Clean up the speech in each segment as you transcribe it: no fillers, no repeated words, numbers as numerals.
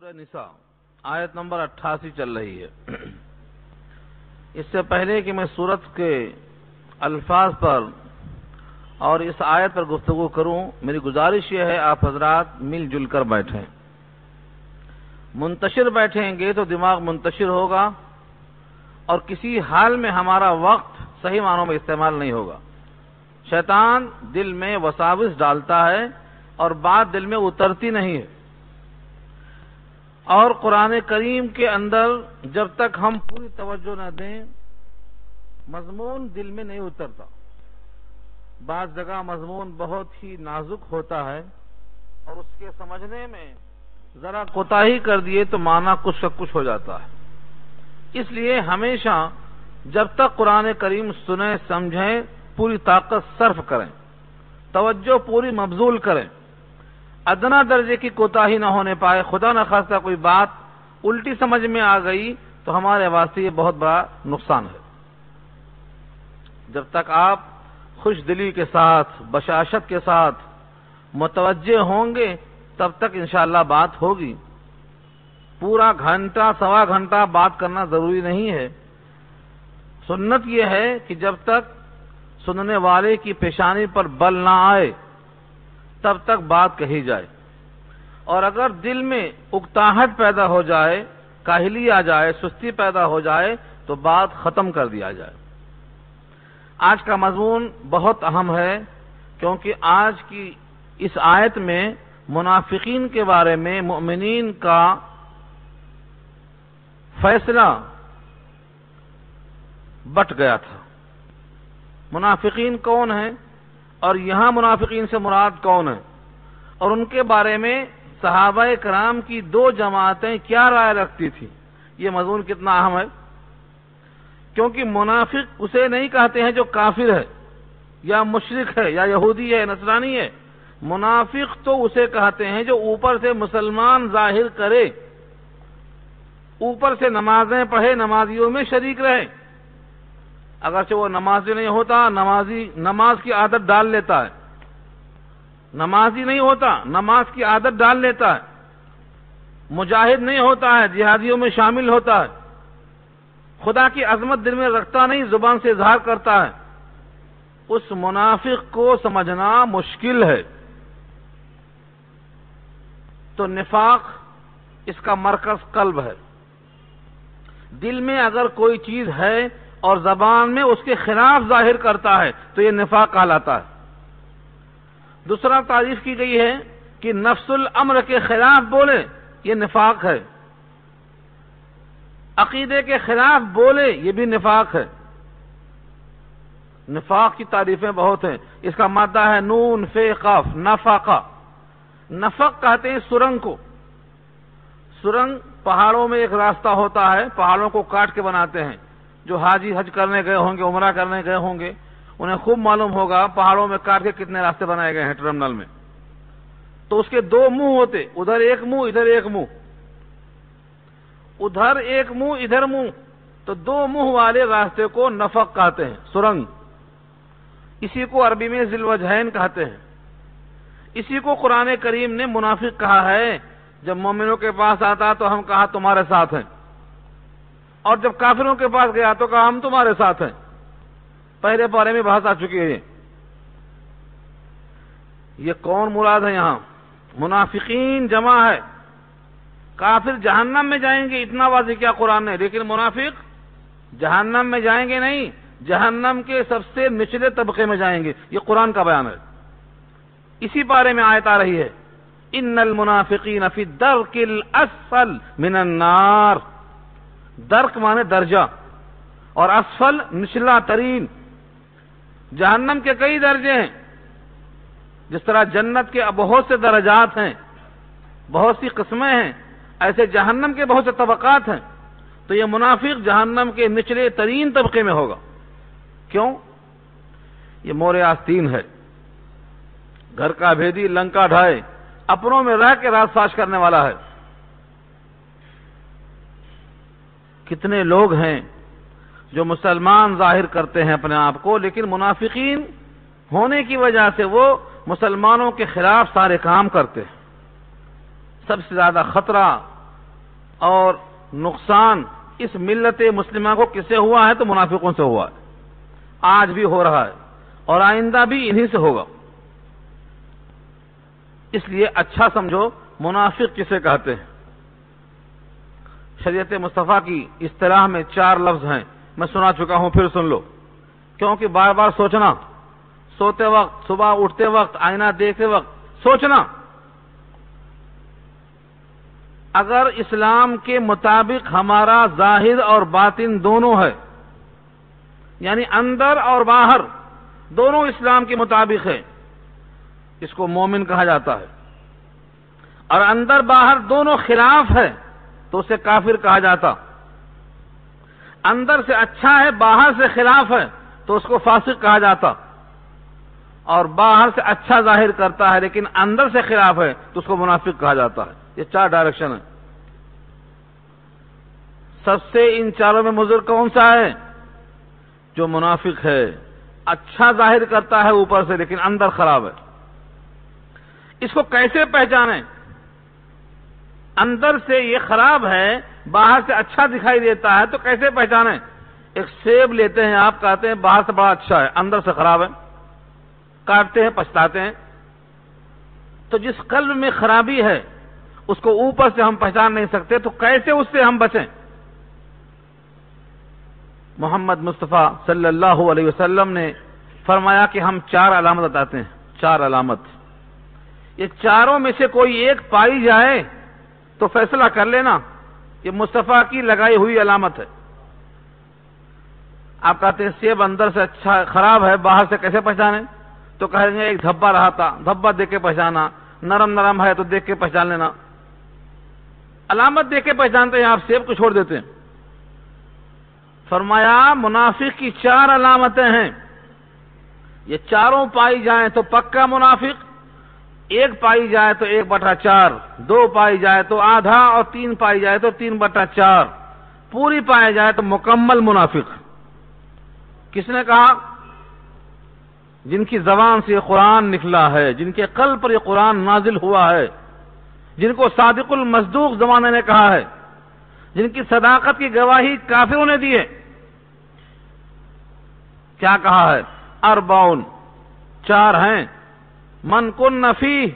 سورہ نساء آیت نمبر 88 چل رہی ہے۔ اس سے پہلے کہ میں سورت کے الفاظ پر اور اس آیت پر گفتگو کروں، میری گزارش یہ ہے آپ حضرات مل جل کر بیٹھیں۔ منتشر بیٹھیں گے تو دماغ منتشر ہوگا اور کسی حال میں ہمارا وقت صحیح معنوں میں استعمال نہیں ہوگا۔ شیطان دل میں وساوس ڈالتا ہے اور بات دل میں اترتی نہیں ہے، اور قرآن کریم کے اندر جب تک ہم پوری توجہ نہ دیں مضمون دل میں نہیں اترتا۔ بعض جگہ مضمون بہت ہی نازک ہوتا ہے اور اس کے سمجھنے میں ذرا کوتاہی کر دیے تو معنی کچھ کا کچھ ہو جاتا ہے۔ اس لیے ہمیشہ جب تک قرآن کریم سنیں سمجھیں پوری طاقت صرف کریں، توجہ پوری مبذول کریں، ادنا درجے کی کوتاہی نہ ہونے پائے۔ خدا نہ خواستہ کوئی بات الٹی سمجھ میں آ گئی تو ہمارے واسطے یہ بہت بڑا نقصان ہے۔ جب تک آپ خوش دلی کے ساتھ بشاشت کے ساتھ متوجہ ہوں گے تب تک انشاءاللہ بات ہوگی۔ پورا گھنٹہ سوا گھنٹہ بات کرنا ضروری نہیں ہے۔ سنت یہ ہے کہ جب تک سننے والے کی پیشانی پر بل نہ آئے تب تک بات کہی جائے، اور اگر دل میں اکتاہٹ پیدا ہو جائے، کاہلی آ جائے، سستی پیدا ہو جائے تو بات ختم کر دیا جائے۔ آج کا مضمون بہت اہم ہے کیونکہ آج کی اس آیت میں منافقین کے بارے میں مؤمنین کا فیصلہ بٹ گیا تھا۔ منافقین کون ہیں اور یہاں منافقین سے مراد کون ہیں، اور ان کے بارے میں صحابہ کرام کی دو جماعتیں کیا رائے رکھتی تھی، یہ مضمون کتنا اہم ہے۔ کیونکہ منافق اسے نہیں کہتے ہیں جو کافر ہے یا مشرک ہے یا یہودی ہے نصرانی ہے۔ منافق تو اسے کہتے ہیں جو اوپر سے مسلمان ظاہر کرے، اوپر سے نمازیں پڑھے، نمازیوں میں شریک رہے، اگرچہ وہ نمازی نہیں ہوتا، نماز کی عادت ڈال لیتا ہے، نمازی نہیں ہوتا، نماز کی عادت ڈال لیتا ہے، مجاہد نہیں ہوتا ہے، جہادیوں میں شامل ہوتا ہے، خدا کی عظمت دل میں رکھتا نہیں، زبان سے اظہار کرتا ہے، اس منافق کو سمجھنا مشکل ہے۔ تو نفاق اس کا مرکز قلب ہے۔ دل میں اگر کوئی چیز ہے اور زبان میں اس کے خلاف ظاہر کرتا ہے تو یہ نفاق کہلاتا ہے۔ دوسرا تعریف کی گئی ہے کہ نفس الامر کے خلاف بولے، یہ نفاق ہے۔ عقیدے کے خلاف بولے، یہ بھی نفاق ہے۔ نفاق کی تعریفیں بہت ہیں۔ اس کا مادہ ہے نون فے قاف، نفاقہ۔ نفق کہتے ہیں سرنگ کو۔ سرنگ پہاڑوں میں ایک راستہ ہوتا ہے، پہاڑوں کو کاٹ کے بناتے ہیں۔ جو حاجی حج کرنے گئے ہوں گے، عمرہ کرنے گئے ہوں گے، انہیں خوب معلوم ہوگا پہاڑوں میں کاٹ کے کتنے راستے بنائے گئے ہیں ٹرمنل میں۔ تو اس کے دو منہ ہوتے، ادھر ایک منہ ادھر ایک منہ، ادھر ایک منہ ادھر منہ، تو دو منہ والے راستے کو نفق کہتے ہیں، سرنگ۔ اسی کو عربی میں ذی الوجہین کہتے ہیں۔ اسی کو قرآن کریم نے منافق کہا ہے۔ جب مومنوں کے پاس آتا تو ہم کہا تمہارے ساتھ ہیں، اور جب کافروں کے پاس گیا تو کہا ہم تمہارے ساتھ ہیں۔ پہلے پارے میں بحث آ چکی ہے۔ یہ کون مراد ہے یہاں؟ منافقین جمع ہے۔ کافر جہنم میں جائیں گے اتنا واضح کیا قرآن نے، لیکن منافق جہنم میں جائیں گے نہیں، جہنم کے سب سے نچلے طبقے میں جائیں گے، یہ قرآن کا بیان ہے۔ اسی بارے میں آیت آ رہی ہے ان المنافقین فی الدرک الاسفل من النار۔ درک مانے درجہ، اور اسفل نچلا ترین۔ جہنم کے کئی درجے ہیں، جس طرح جنت کے بہت سے درجات ہیں، بہت سی قسمیں ہیں، ایسے جہنم کے بہت سے طبقات ہیں۔ تو یہ منافق جہنم کے نچلے ترین طبقے میں ہوگا۔ کیوں؟ یہ مور آستین ہے، گھر کا بھیدی لنکا ڈھائے، اپنوں میں رہ کے راز فاش کرنے والا ہے۔ کتنے لوگ ہیں جو مسلمان ظاہر کرتے ہیں اپنے آپ کو، لیکن منافقین ہونے کی وجہ سے وہ مسلمانوں کے خلاف سارے کام کرتے ہیں۔ سب سے زیادہ خطرہ اور نقصان اس ملت مسلمہ کو کس سے ہوا ہے؟ تو منافقوں سے ہوا ہے، آج بھی ہو رہا ہے اور آئندہ بھی انہی سے ہوگا۔ اس لیے اچھا سمجھو منافق کسے کہتے ہیں۔ شریعت مصطفیٰ کی اصطلاح میں 4 لفظ ہیں، میں سنا چکا ہوں، پھر سن لو، کیونکہ بار بار سوچنا، سوتے وقت، صبح اٹھتے وقت، آئینہ دیکھتے وقت سوچنا۔ اگر اسلام کے مطابق ہمارا ظاہر اور باطن دونوں ہے، یعنی اندر اور باہر دونوں اسلام کے مطابق ہے، اس کو مومن کہا جاتا ہے۔ اور اندر باہر دونوں خلاف ہے تو اسے کافر کہا جاتا۔ اندر سے اچھا ہے، باہر سے خلاف ہے تو اس کو فاسق کہا جاتا۔ اور باہر سے اچھا ظاہر کرتا ہے لیکن اندر سے خلاف ہے تو اس کو منافق کہا جاتا ہے۔ یہ 4 ڈائریکشن ہے۔ سب سے ان 4 میں مضر کون سا ہے؟ جو منافق ہے، اچھا ظاہر کرتا ہے اوپر سے لیکن اندر خراب ہے۔ اس کو کیسے پہچانیں؟ اندر سے یہ خراب ہے، باہر سے اچھا دکھائی دیتا ہے، تو کیسے پہچانیں؟ ایک سیب لیتے ہیں آپ، کہتے ہیں باہر سے بڑا اچھا ہے، اندر سے خراب ہے، کاٹتے ہیں پچھتاتے ہیں۔ تو جس قلب میں خرابی ہے اس کو اوپر سے ہم پہچان نہیں سکتے، تو کیسے اس سے ہم بچیں؟ محمد مصطفیٰ صلی اللہ علیہ وسلم نے فرمایا کہ ہم 4 علامت بتاتے ہیں، 4 علامت۔ یہ 4 میں سے کوئی ایک پائی جائے تو فیصلہ کر لینا، یہ مصطفیٰ کی لگائی ہوئی علامت ہے۔ آپ کہتے ہیں سیب اندر سے اچھا خراب ہے، باہر سے کیسے پہچانے؟ تو کہیں گے ایک دھبا رہا تھا، دھبا دیکھ کے پہچانا، نرم نرم ہے تو دیکھ کے پہچان لینا۔ علامت دیکھ کے پہچانتے ہیں، آپ سیب کو چھوڑ دیتے ہیں۔ فرمایا منافق کی 4 علامتیں ہیں، یہ 4 پائی جائیں تو پکا منافق، 1 پائی جائے تو 1/4، 2 پائی جائے تو آدھا، اور 3 پائی جائے تو 3/4، پوری پائی جائے تو مکمل منافق۔ کس نے کہا؟ جن کی زبان سے یہ قرآن نکلا ہے، جن کے قلب پر یہ قرآن نازل ہوا ہے، جن کو صادق المصدوق زمانے نے کہا ہے، جن کی صداقت کی گواہی کافروں نے دی ہے۔ کیا کہا ہے؟ 4 ہیں، من کن فیہ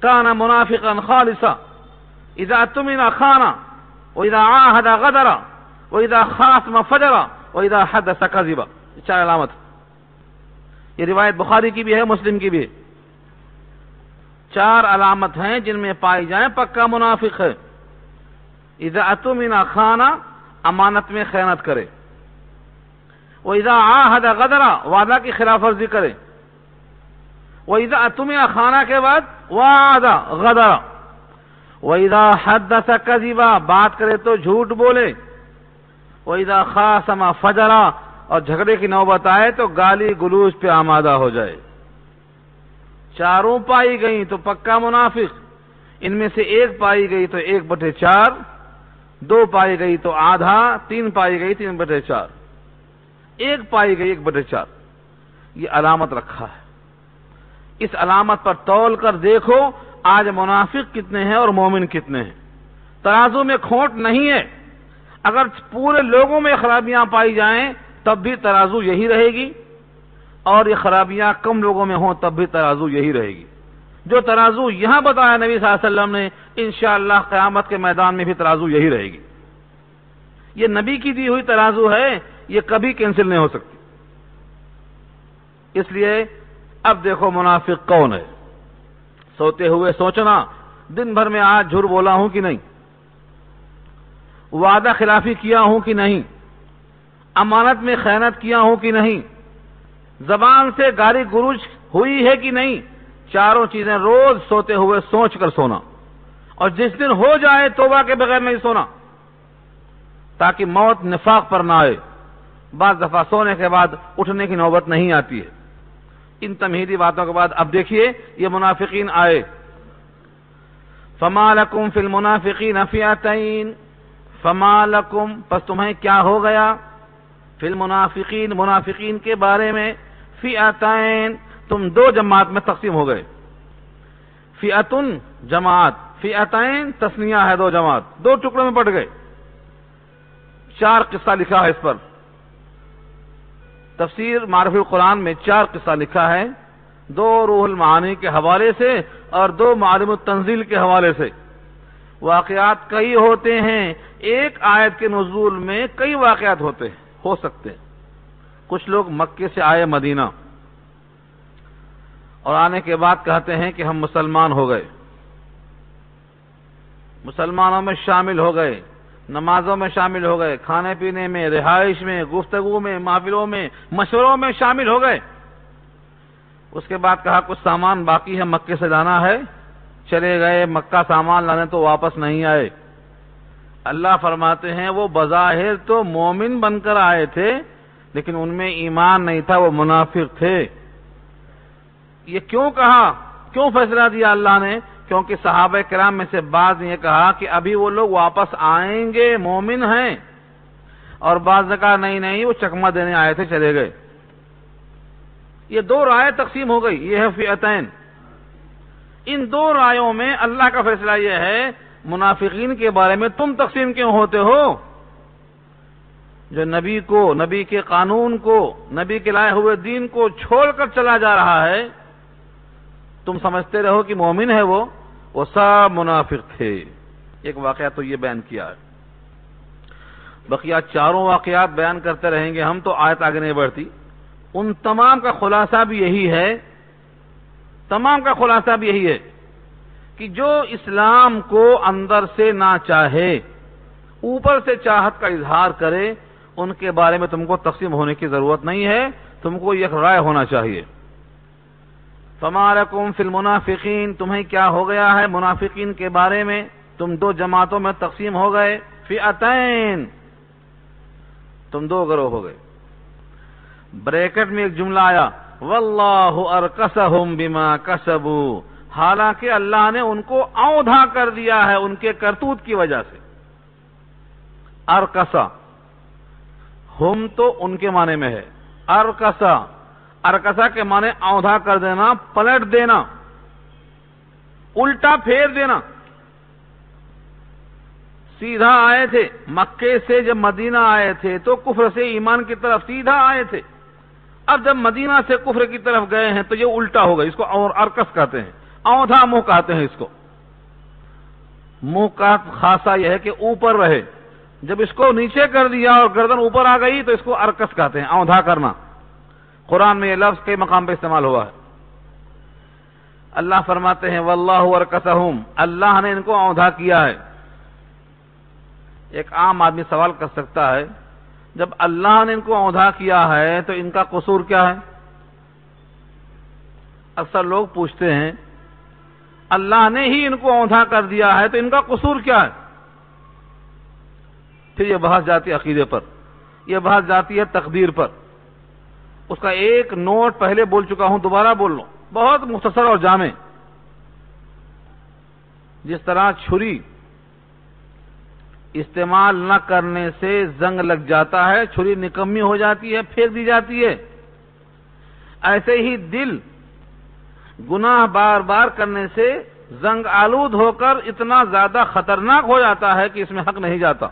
کان منافقا خالصا، اذا اؤتمن خان، واذا عاہد غدر، واذا خاصم فجر، واذا حدث کذب۔ 4 علامت۔ یہ روایت بخاری کی بھی ہے، مسلم کی بھی ہے۔ 4 علامت ہیں جن میں پائی جائیں پکا منافق ہے۔ اذا اؤتمن خان، امانت میں خیانت کرے، واذا عاہد غدر، وعدہ کی خلاف ورزی کرے، وَإِذَا اؤتُمِنَ خانہ کے بعد وعد غدر، وَإِذَا حَدَّثَ كَذِبًا، بات کرے تو جھوٹ بولے، وَإِذَا خَاصَمَ فَجَرَ، اور جھگڑے کی نوبت آئے تو گالی گلوچ پہ آمادہ ہو جائے۔ 4 پائی گئی تو پکا منافق، ان میں سے 1 پائی گئی تو 1/4، 2 پائی گئی تو آدھا، 3 پائی گئی 3/4، 1 پائی گئی 1/4۔ یہ علامت رکھا ہے۔ اس علامت پر تول کر دیکھو آج منافق کتنے ہیں اور مومن کتنے ہیں۔ ترازو میں کھوٹ نہیں ہے، اگر پورے لوگوں میں خرابیاں پائی جائیں تب بھی ترازو یہی رہے گی، اور یہ خرابیاں کم لوگوں میں ہوں تب بھی ترازو یہی رہے گی۔ جو ترازو یہاں بتایا نبی صلی اللہ علیہ وسلم نے، انشاءاللہ قیامت کے میدان میں بھی ترازو یہی رہے گی۔ یہ نبی کی دی ہوئی ترازو ہے، یہ کبھی کینسل نہیں ہو سکتی۔ اس لیے اب دیکھو منافق کون ہے۔ سوتے ہوئے سوچنا، دن بھر میں آج جھوٹ بولا ہوں کہ نہیں، وعدہ خلافی کیا ہوں کہ نہیں، امانت میں خیانت کیا ہوں کہ نہیں، زبان سے گالی گلوچ ہوئی ہے کہ نہیں۔ 4 چیزیں روز سوتے ہوئے سوچ کر سونا، اور جس دن ہو جائے توبہ کے بغیر نہیں سونا، تاکہ موت نفاق پر نہ آئے۔ بعض دفعہ سونے کے بعد اٹھنے کی نوبت نہیں آتی ہے۔ ان تمہیدی باتوں کے بعد اب دیکھیے یہ منافقین آئے۔ فَمَا لَكُمْ فِي الْمُنَافِقِينَ فِئَتَيْنِ، فَمَا لَكُمْ، پس تمہیں کیا ہو گیا، فِي الْمُنَافِقِينَ، منافقین کے بارے میں، فِئَتَيْنِ، تم 2 جماعت میں تقسیم ہو گئے۔ فِئَتٌ جماعت، فئتین تسنیہ ہے، دو جماعت، دو ٹکڑوں میں بٹ گئے. 4 قصہ لکھا ہے اس پر. تفسیر معرف القرآن میں 4 قصہ لکھا ہے، 2 روح المعانی کے حوالے سے اور 2 معالم التنزیل کے حوالے سے. واقعات کئی ہوتے ہیں، ایک آیت کے نزول میں کئی واقعات ہو سکتے ہیں. کچھ لوگ مکے سے آئے مدینہ اور آنے کے بعد کہتے ہیں کہ ہم مسلمان ہو گئے، مسلمانوں میں شامل ہو گئے، نمازوں میں شامل ہو گئے، کھانے پینے میں، رہائش میں، گفتگو میں، محفلوں میں، مشوروں میں شامل ہو گئے. اس کے بعد کہا کچھ سامان باقی ہے مکے سے لانا ہے، چلے گئے مکہ سامان لانے تو واپس نہیں آئے. اللہ فرماتے ہیں وہ بظاہر تو مومن بن کر آئے تھے لیکن ان میں ایمان نہیں تھا، وہ منافق تھے. یہ کیوں کہا، کیوں فیصلہ دیا اللہ نے؟ کیونکہ صحابہ کرام میں سے بعض نے یہ کہا کہ ابھی وہ لوگ واپس آئیں گے، مومن ہیں، اور بعض نے کہا نہیں وہ چکمہ دینے آئے تھے، چلے گئے. یہ 2 رائے تقسیم ہو گئی. یہ ہے فئتین. ان 2 رائوں میں اللہ کا فیصلہ یہ ہے منافقین کے بارے میں تم تقسیم کیوں ہوتے ہو؟ جو نبی کو، نبی کے قانون کو، نبی کے لائے ہوئے دین کو چھوڑ کر چلا جا رہا ہے، تم سمجھتے رہو کہ مومن ہے وہ سب منافق تھے. ایک واقعہ تو یہ بیان کیا ہے. بقیہ 4 واقعات بیان کرتے رہیں گے ہم تو آیت آگے نہیں بڑھتی. ان تمام کا خلاصہ بھی یہی ہے کہ جو اسلام کو اندر سے نہ چاہے، اوپر سے چاہت کا اظہار کرے، ان کے بارے میں تم کو تقسیم ہونے کی ضرورت نہیں ہے، تم کو یک رائے ہونا چاہیے. فما لکم فی المنافقین، تمہیں کیا ہو گیا ہے منافقین کے بارے میں؟ تم 2 جماعتوں میں تقسیم ہو گئے. فئتین، تم 2 گروہ ہو گئے. بریکٹ میں ایک جملہ آیا واللہ ارکسہم بما کسبوا، حالانکہ اللہ نے ان کو اوندھا کر دیا ہے ان کے کرتوت کی وجہ سے. ارکسا، ہم تو ان کے معنی میں ہے. ارکسا کے معنی اوندھا کر دینا، پلٹ دینا، الٹا پھیر دینا. سیدھا آئے تھے مکے سے، جب مدینہ آئے تھے تو کفر سے ایمان کی طرف سیدھا آئے تھے. اب جب مدینہ سے کفر کی طرف گئے ہیں تو یہ الٹا ہو گئے. اس کو اور ارکس کہتے ہیں، اوندھا منہ کہتے ہیں اس کو. منہ کا خاصہ یہ ہے کہ اوپر رہے، جب اس کو نیچے کر دیا اور گردن اوپر آ گئی تو اس کو ارکس کہتے ہیں، اوندھا کرنا. قرآن میں یہ لفظ کئی مقام پہ استعمال ہوا ہے. اللہ فرماتے ہیں واللہ ارکسہم، اللہ نے ان کو اوندھا کیا ہے. ایک عام آدمی سوال کر سکتا ہے جب اللہ نے ان کو اوندھا کیا ہے تو ان کا قصور کیا ہے؟ اکثر لوگ پوچھتے ہیں اللہ نے ہی ان کو اوندھا کر دیا ہے تو ان کا قصور کیا ہے؟ پھر یہ بحث جاتی ہے عقیدے پر، یہ بحث جاتی ہے تقدیر پر. اس کا ایک نوٹ پہلے بول چکا ہوں، دوبارہ بول لوں، بہت مختصر اور جامع. جس طرح چھری استعمال نہ کرنے سے زنگ لگ جاتا ہے، چھری نکمی ہو جاتی ہے، پھینک دی جاتی ہے، ایسے ہی دل گناہ بار بار کرنے سے زنگ آلود ہو کر اتنا زیادہ خطرناک ہو جاتا ہے کہ اس میں حق نہیں جاتا.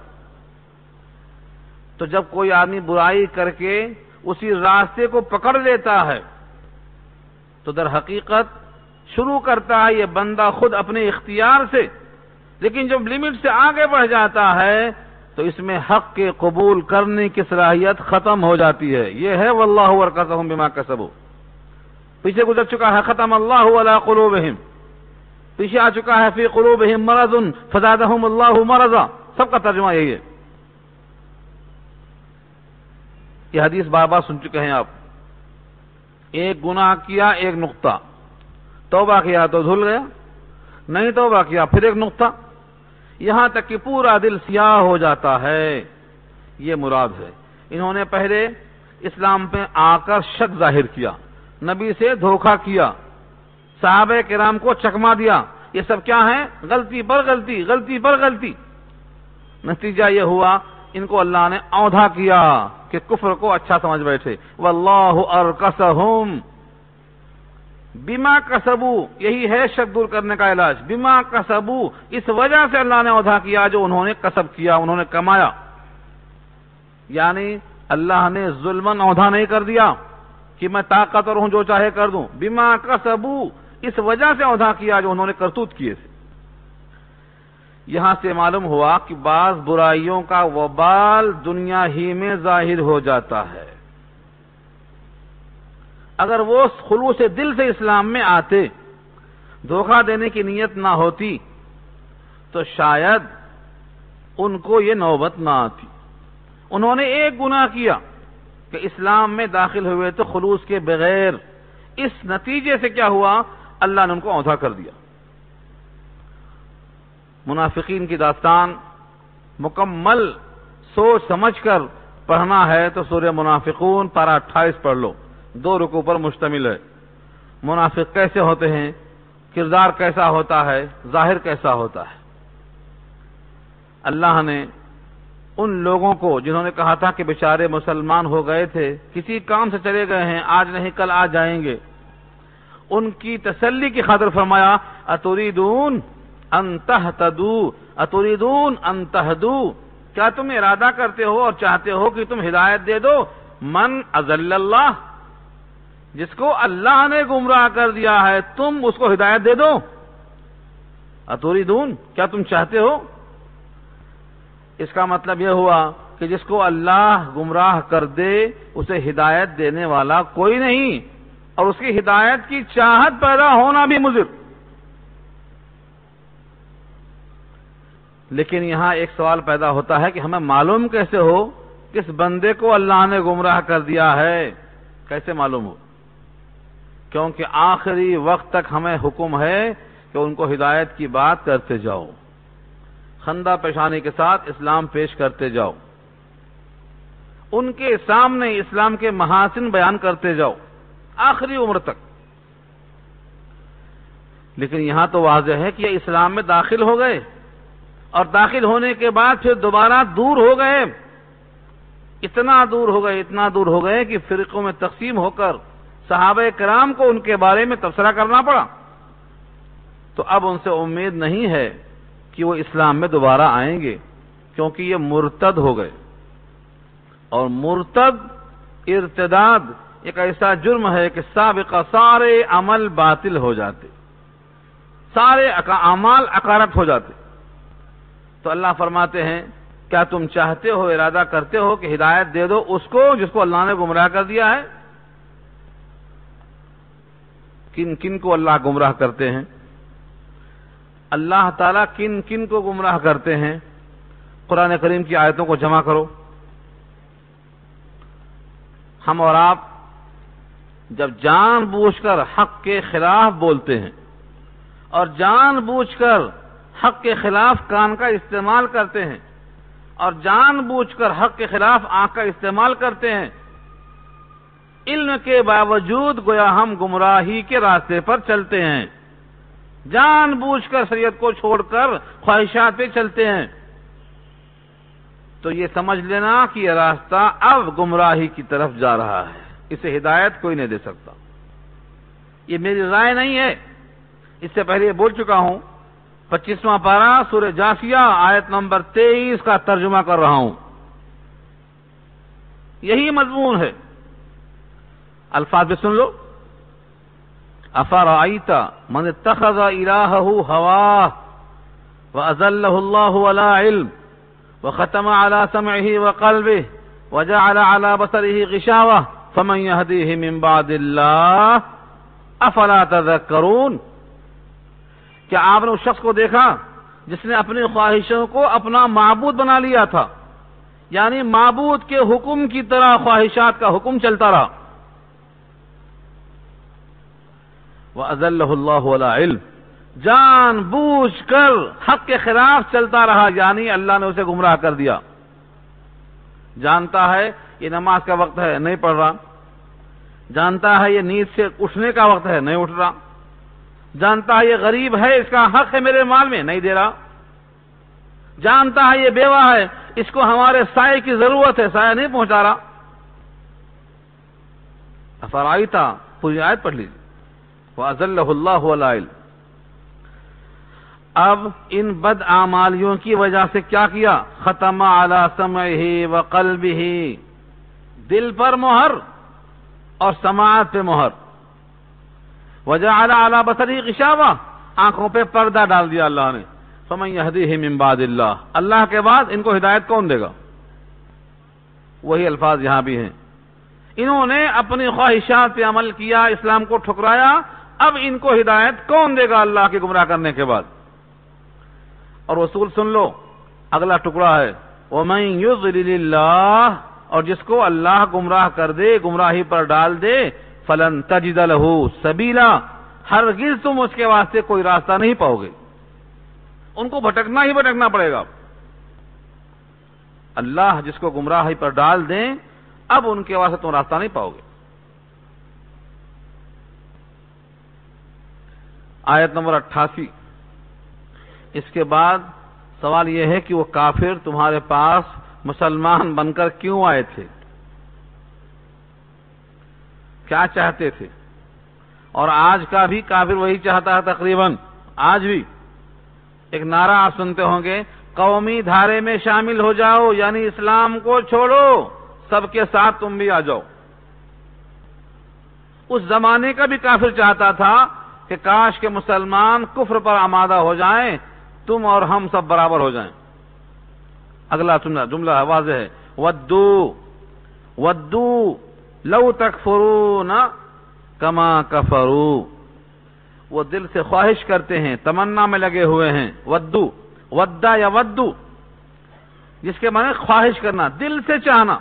تو جب کوئی آدمی برائی کر کے اسی راستے کو پکڑ لیتا ہے تو در حقیقت شروع کرتا ہے یہ بندہ خود اپنے اختیار سے، لیکن جب لمٹ سے آگے بڑھ جاتا ہے تو اس میں حق کے قبول کرنے کی صلاحیت ختم ہو جاتی ہے. یہ ہے واللہ ارکسہم بما کسبوا. پیچھے گزر چکا ہے ختم اللہ علی قلوبہم، پیچھے آ چکا ہے فی قلوبہم مرض فزادہم اللہ مرضا. سب کا ترجمہ یہی ہے. یہ حدیث بار بار سن چکے ہیں آپ. ایک گناہ کیا، ایک نقطہ، توبہ کیا تو دھل گیا، نہیں توبہ کیا پھر ایک نقطہ، یہاں تک کہ پورا دل سیاہ ہو جاتا ہے. یہ مراد ہے. انہوں نے پہلے اسلام پہ آ کر شک ظاہر کیا، نبی سے دھوکہ کیا، صحابہ کرام کو چکما دیا. یہ سب کیا ہے؟ غلطی پر غلطی، غلطی پر غلطی. نتیجہ یہ ہوا ان کو اللہ نے اوندھا کیا کہ کفر کو اچھا سمجھ بیٹھے. واللہ ارکسہم، بما کسبو، یہی ہے شک دور کرنے کا علاج. بما کسبو، اس وجہ سے اللہ نے عہدہ کیا جو انہوں نے کسب کیا، انہوں نے کمایا. یعنی اللہ نے ظلماً عہدہ نہیں کر دیا کہ میں طاقتور ہوں جو چاہے کر دوں. بما کسبو، اس وجہ سے عہدہ کیا جو انہوں نے کرتوت کیے تھے. یہاں سے معلوم ہوا کہ بعض برائیوں کا وبال دنیا ہی میں ظاہر ہو جاتا ہے. اگر وہ خلوص دل سے اسلام میں آتے، دھوکہ دینے کی نیت نہ ہوتی، تو شاید ان کو یہ نوبت نہ آتی. انہوں نے ایک گناہ کیا کہ اسلام میں داخل ہوئے تو خلوص کے بغیر. اس نتیجے سے کیا ہوا؟ اللہ نے ان کو عہدہ کر دیا. منافقین کی داستان مکمل سوچ سمجھ کر پڑھنا ہے تو سورہ منافقون پارہ 28 پڑھ لو. 2 رکوع پر مشتمل ہے. منافق کیسے ہوتے ہیں، کردار کیسا ہوتا ہے، ظاہر کیسا ہوتا ہے. اللہ نے ان لوگوں کو جنہوں نے کہا تھا کہ بیچارے مسلمان ہو گئے تھے، کسی کام سے چلے گئے ہیں، آج نہیں کل آ جائیں گے، ان کی تسلی کی خاطر فرمایا اتریدون ان تہتدوا، اتریدون ان تہدوا، کیا تم ارادہ کرتے ہو اور چاہتے ہو کہ تم ہدایت دے دو؟ من اضل اللہ، جس کو اللہ نے گمراہ کر دیا ہے تم اس کو ہدایت دے دو. اتریدون، کیا تم چاہتے ہو؟ اس کا مطلب یہ ہوا کہ جس کو اللہ گمراہ کر دے اسے ہدایت دینے والا کوئی نہیں، اور اس کی ہدایت کی چاہت پیدا ہونا بھی مضر. لیکن یہاں ایک سوال پیدا ہوتا ہے کہ ہمیں معلوم کیسے ہو کس بندے کو اللہ نے گمراہ کر دیا ہے؟ کیسے معلوم ہو؟ کیونکہ آخری وقت تک ہمیں حکم ہے کہ ان کو ہدایت کی بات کرتے جاؤ، خندہ پیشانی کے ساتھ اسلام پیش کرتے جاؤ، ان کے سامنے اسلام کے محاسن بیان کرتے جاؤ آخری عمر تک. لیکن یہاں تو واضح ہے کہ یہ اسلام میں داخل ہو گئے، اور داخل ہونے کے بعد پھر دوبارہ دور ہو گئے. اتنا دور ہو گئے کہ فرقوں میں تقسیم ہو کر صحابہ کرام کو ان کے بارے میں تبصرہ کرنا پڑا. تو اب ان سے امید نہیں ہے کہ وہ اسلام میں دوبارہ آئیں گے، کیونکہ یہ مرتد ہو گئے. اور مرتد، ارتداد ایک ایسا جرم ہے کہ سابقہ سارے عمل باطل ہو جاتے، سارے اعمال عقارت ہو جاتے. تو اللہ فرماتے ہیں کیا تم چاہتے ہو، ارادہ کرتے ہو کہ ہدایت دے دو اس کو جس کو اللہ نے گمراہ کر دیا ہے؟ کن کن کو اللہ گمراہ کرتے ہیں؟ اللہ تعالیٰ کن کن کو گمراہ کرتے ہیں؟ قرآن کریم کی آیتوں کو جمع کرو. ہم اور آپ جب جان بوجھ کر حق کے خلاف بولتے ہیں اور جان بوجھ کر حق کے خلاف کان کا استعمال کرتے ہیں اور جان بوجھ کر حق کے خلاف آنکھ کا استعمال کرتے ہیں، علم کے باوجود گویا ہم گمراہی کے راستے پر چلتے ہیں، جان بوجھ کر شریعت کو چھوڑ کر خواہشات پہ چلتے ہیں، تو یہ سمجھ لینا کہ یہ راستہ اب گمراہی کی طرف جا رہا ہے، اسے ہدایت کوئی نہیں دے سکتا. یہ میری رائے نہیں ہے، اس سے پہلے یہ بول چکا ہوں. 25واں پارہ سورہ جاثیہ آیت نمبر 23 کا ترجمہ کر رہا ہوں. یہی مضمون ہے. الفاظ بھی سن لو. افرأیت من اتخذ الہہ ہواہ وأذلہ اللہ علی علم وختم علی سمعہ وقلبہ وجعل علی بصرہ غشاوہ فمن یہدیہ من بعد اللہ افلا تذکرون. کیا آپ نے اس شخص کو دیکھا جس نے اپنی خواہشوں کو اپنا معبود بنا لیا تھا، یعنی معبود کے حکم کی طرح خواہشات کا حکم چلتا رہا. وَأَذَلَّهُ اللَّهُ عَلَىٰ عِلْمٍ، جان بوجھ کر حق کے خلاف چلتا رہا، یعنی اللہ نے اسے گمراہ کر دیا. جانتا ہے یہ نماز کا وقت ہے، نہیں پڑھ رہا. جانتا ہے یہ نیند سے اٹھنے کا وقت ہے، نہیں اٹھ رہا. جانتا ہے یہ غریب ہے، اس کا حق ہے میرے مال میں، نہیں دے رہا. جانتا ہے یہ بیوہ ہے، اس کو ہمارے سائے کی ضرورت ہے، سایہ نہیں پہنچا رہا. افرأیت، پوری آیت پڑھ لیجیے. فَأَزَلَّهُ اللَّهُ عَلَى عِلْمٍ۔ اب ان بد اعمالیوں کی وجہ سے کیا کیا؟ ختم علی سمعہ وقلبہ، دل پر مہر اور سماعت پہ مہر، وجعل علی بصرہ غشاوہ، آنکھوں پہ پردہ ڈال دیا اللہ نے۔ فمن یہدیہ من بعد اللہ، اللہ کے بعد ان کو ہدایت کون دے گا؟ وہی الفاظ یہاں بھی ہیں، انہوں نے اپنی خواہشات پہ عمل کیا، اسلام کو ٹھکرایا، اب ان کو ہدایت کون دے گا اللہ کے گمراہ کرنے کے بعد؟ اور رسول سن لو، اگلا ٹکڑا ہے وَمَن يُضْلِلِ اللَّهُ، اور جس کو اللہ گمراہ کر دے، گمراہی پر ڈال دے، فَلَن تَجِدَ لَهُ سَبِيلًا، ہرگز تم اس کے واسطے کوئی راستہ نہیں پاؤ گے، ان کو بھٹکنا ہی بھٹکنا پڑے گا۔ اللہ جس کو گمراہی پر ڈال دیں، اب ان کے واسطے تم راستہ نہیں پاؤ گے۔ آیت نمبر 88، اس کے بعد سوال یہ ہے کہ وہ کافر تمہارے پاس مسلمان بن کر کیوں آئے تھے، کیا چاہتے تھے؟ اور آج کا بھی کافر وہی چاہتا ہے تقریباً، آج بھی ایک نعرہ آپ سنتے ہوں گے، قومی دھارے میں شامل ہو جاؤ، یعنی اسلام کو چھوڑو، سب کے ساتھ تم بھی آ جاؤ۔ اس زمانے کا بھی کافر چاہتا تھا کہ کاش کہ مسلمان کفر پر آمادہ ہو جائیں، تم اور ہم سب برابر ہو جائیں۔ اگلا جملہ واضح ہے، ودو لو تکفرون کما کفروا، وہ دل سے خواہش کرتے ہیں، تمنا میں لگے ہوئے ہیں۔ ودا یا ودو، جس کے معنی خواہش کرنا، دل سے چاہنا۔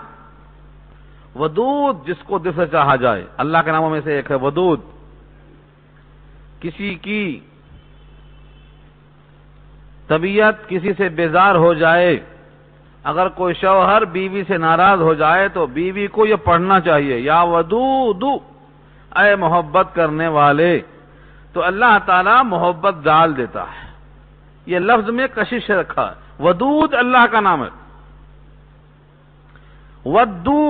ودود، جس کو دل سے چاہا جائے، اللہ کے ناموں میں سے ایک ہے ودود۔ کسی کی طبیعت کسی سے بیزار ہو جائے، اگر کوئی شوہر بیوی سے ناراض ہو جائے تو بیوی کو یہ پڑھنا چاہیے، یا ودود، اے محبت کرنے والے، تو اللہ تعالیٰ محبت ڈال دیتا ہے۔ یہ لفظ میں کشش رکھا ہے، ودود اللہ کا نام ہے۔ ودو،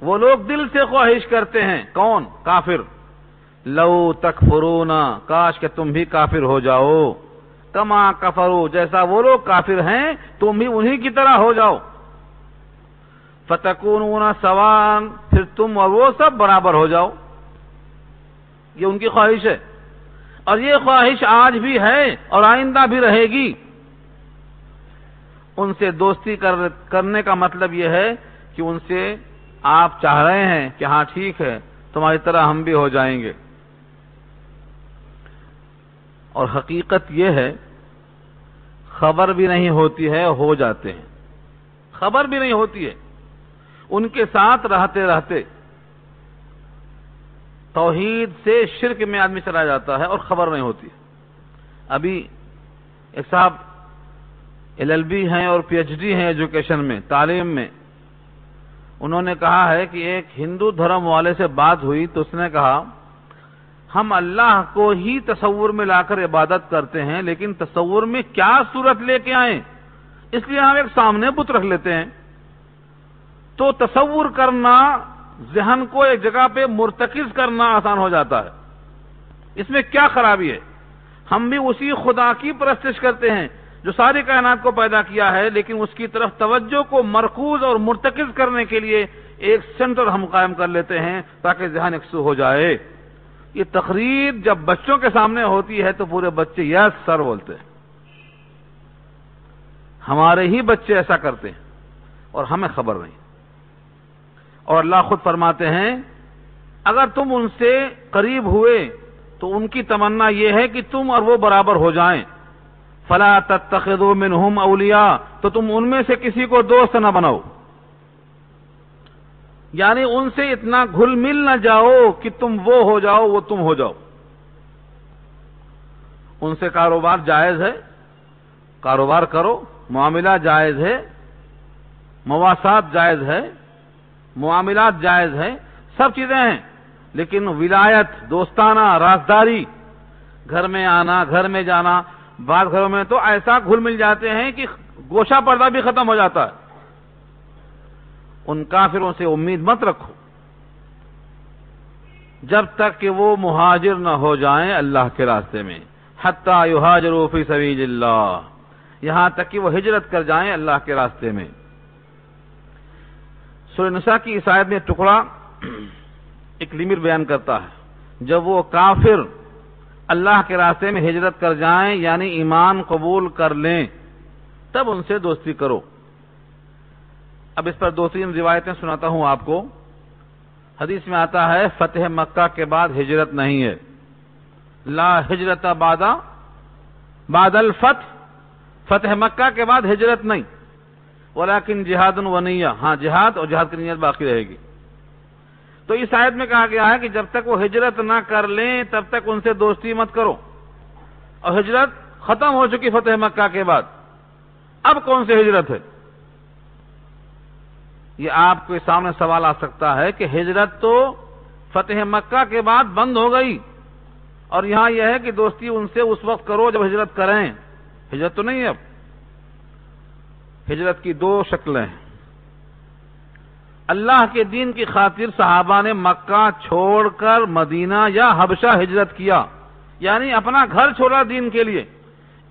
وہ لوگ دل سے خواہش کرتے ہیں، کون؟ کافر۔ لو تکفرون، کاش کہ تم بھی کافر ہو جاؤ، کما کفروا، جیسا وہ لوگ کافر ہیں تم بھی انہی کی طرح ہو جاؤ۔ فتکونون سواء، پھر تم اور وہ سب برابر ہو جاؤ۔ یہ ان کی خواہش ہے، اور یہ خواہش آج بھی ہے اور آئندہ بھی رہے گی۔ ان سے دوستی کرنے کا مطلب یہ ہے کہ ان سے آپ چاہ رہے ہیں کہ ہاں ٹھیک ہے، تمہاری طرح ہم بھی ہو جائیں گے۔ اور حقیقت یہ ہے، خبر بھی نہیں ہوتی ہے، ہو جاتے ہیں، خبر بھی نہیں ہوتی ہے، ان کے ساتھ رہتے رہتے توحید سے شرک میں آدمی چلا جاتا ہے اور خبر نہیں ہوتی۔ ابھی ایک صاحب LLB ہیں اور PhD ہیں ایجوکیشن میں، تعلیم میں، انہوں نے کہا ہے کہ ایک ہندو دھرم والے سے بات ہوئی تو اس نے کہا ہم اللہ کو ہی تصور میں لا کر عبادت کرتے ہیں، لیکن تصور میں کیا صورت لے کے آئیں، اس لیے ہم ایک سامنے بت رکھ لیتے ہیں۔ تو تصور کرنا، ذہن کو ایک جگہ پہ مرتکز کرنا آسان ہو جاتا ہے، اس میں کیا خرابی ہے؟ ہم بھی اسی خدا کی پرستش کرتے ہیں جو ساری کائنات کو پیدا کیا ہے، لیکن اس کی طرف توجہ کو مرکوز اور مرتکز کرنے کے لیے ایک سینٹر ہم قائم کر لیتے ہیں تاکہ ذہن یکسو ہو جائے۔ یہ تقریر جب بچوں کے سامنے ہوتی ہے تو پورے بچے یس سر بولتے ہیں، ہمارے ہی بچے ایسا کرتے ہیں اور ہمیں خبر نہیں۔ اور اللہ خود فرماتے ہیں اگر تم ان سے قریب ہوئے تو ان کی تمنا یہ ہے کہ تم اور وہ برابر ہو جائیں۔ فلا تتخذوا منهم اولیاء، تو تم ان میں سے کسی کو دوست نہ بناؤ، یعنی ان سے اتنا گھل مل نہ جاؤ کہ تم وہ ہو جاؤ وہ تم ہو جاؤ۔ ان سے کاروبار جائز ہے، کاروبار کرو، معاملہ جائز ہے، مواسات جائز ہے، معاملات جائز ہے، سب چیزیں ہیں، لیکن ولایت، دوستانہ، رازداری، گھر میں آنا، گھر میں جانا، بعض گھروں میں تو ایسا گھل مل جاتے ہیں کہ گوشہ پردہ بھی ختم ہو جاتا ہے۔ ان کافروں سے امید مت رکھو۔ جب تک کہ وہ مہاجر نہ ہو جائیں اللہ کے راستے میں، حتی یہاجروا فی سبیل اللہ، یہاں تک کہ وہ ہجرت کر جائیں اللہ کے راستے میں۔ سورہ نساء کی اس آیت میں ٹکڑا ایک لمٹ بیان کرتا ہے، جب وہ کافر اللہ کے راستے میں ہجرت کر جائیں یعنی ایمان قبول کر لیں تب ان سے دوستی کرو۔ اب اس پر دو تین روایتیں سناتا ہوں آپ کو۔ حدیث میں آتا ہے فتح مکہ کے بعد ہجرت نہیں ہے، لا ہجرت بعد الفتح، فتح مکہ کے بعد ہجرت نہیں، ولیکن جہاد و نیہ، ہاں جہاد اور جہاد کی نیت باقی رہے گی۔ تو اس آیت میں کہا گیا ہے کہ جب تک وہ ہجرت نہ کر لیں تب تک ان سے دوستی مت کرو، اور ہجرت ختم ہو چکی فتح مکہ کے بعد، اب کون سی ہجرت ہے؟ یہ آپ کے سامنے سوال آ سکتا ہے کہ ہجرت تو فتح مکہ کے بعد بند ہو گئی، اور یہاں یہ ہے کہ دوستی ان سے اس وقت کرو جب ہجرت کریں، ہجرت تو نہیں ہے۔ اب ہجرت کی دو شکلیں ہیں۔ اللہ کے دین کی خاطر صحابہ نے مکہ چھوڑ کر مدینہ یا حبشہ ہجرت کیا، یعنی اپنا گھر چھوڑا دین کے لیے،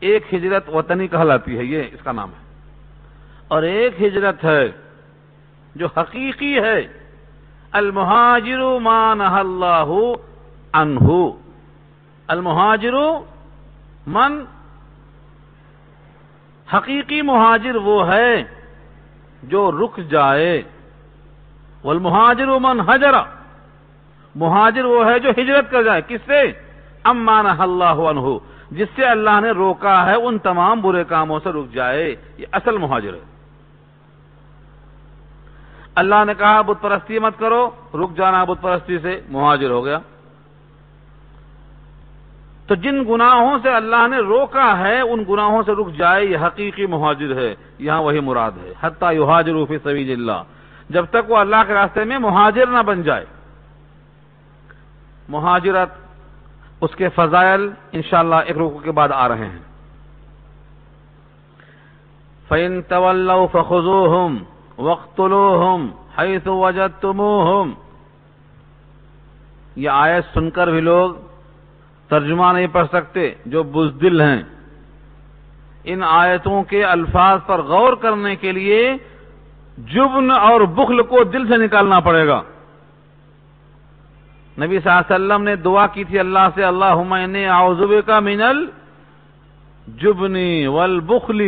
ایک ہجرت وطنی کہلاتی ہے، یہ اس کا نام ہے۔ اور ایک ہجرت ہے جو حقیقی ہے، المہاجر ما نہى اللہ عنہ، المہاجر من، حقیقی مہاجر وہ ہے جو رک جائے، والمہاجر من حجر، مہاجر وہ ہے جو ہجرت کر جائے، کس سے؟ اما نہى اللہ عنہ، جس سے اللہ نے روکا ہے ان تمام برے کاموں سے رک جائے، یہ اصل مہاجر ہے۔ اللہ نے کہا بت پرستی مت کرو، رک جانا بت پرستی سے، مہاجر ہو گیا۔ تو جن گناہوں سے اللہ نے روکا ہے ان گناہوں سے رک جائے، یہ حقیقی مہاجر ہے، یہاں وہی مراد ہے، حتی یہاجروا فی سبیل اللہ، جب تک وہ اللہ کے راستے میں مہاجر نہ بن جائے۔ مہاجرت، اس کے فضائل انشاءاللہ ایک رکوع کے بعد آ رہے ہیں۔ فَإِن تَوَلَّوْا فَخُذُوهُمْ وَاقْتُلُوهُمْ حَيْثُ وَجَدتُّمُوهُمْ، یہ آیت سن کر بھی لوگ ترجمہ نہیں پڑھ سکتے جو بزدل ہیں۔ ان آیتوں کے الفاظ پر غور کرنے کے لیے جبن اور بخل کو دل سے نکالنا پڑے گا۔ نبی صلی اللہ علیہ وسلم نے دعا کی تھی اللہ سے، اللہم انی اعوذ بک من الجبن والبخل،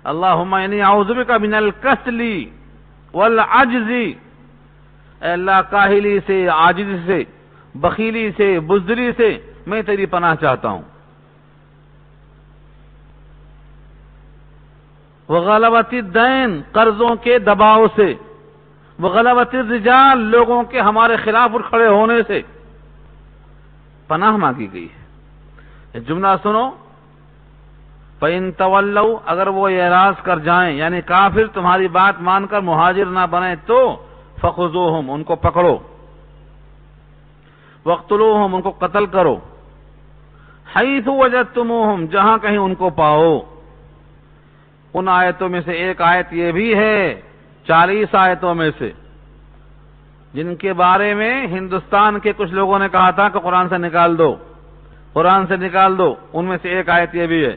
اللہم انی اعوذ بک من الکسل والعجز، اے اللہ کاہلی سے، عاجزی سے، بخیلی سے، بزدلی سے میں تیری پناہ چاہتا ہوں۔ وغلبۃ الدین، قرضوں کے دباؤ سے، وغلبۃ الرجال، لوگوں کے ہمارے خلاف اٹھ کھڑے ہونے سے پناہ مانگی گئی ہے۔ جملہ سنو، فَإِن تَوَلَّوْا، اگر وہ اعراض کر جائیں یعنی کافر تمہاری بات مان کر مہاجر نہ بنے تو فَخُذُوهُمْ، ان کو پکڑو، وَاقْتُلُوهُمْ، ان کو قتل کرو، حَيْثُ وَجَدتُّمُوهُمْ، جہاں کہیں ان کو پاؤ۔ ان آیتوں میں سے ایک آیت یہ بھی ہے 40 آیتوں میں سے جن کے بارے میں ہندوستان کے کچھ لوگوں نے کہا تھا کہ قرآن سے نکال دو، قرآن سے نکال دو، ان میں سے ایک آیت یہ بھی ہے۔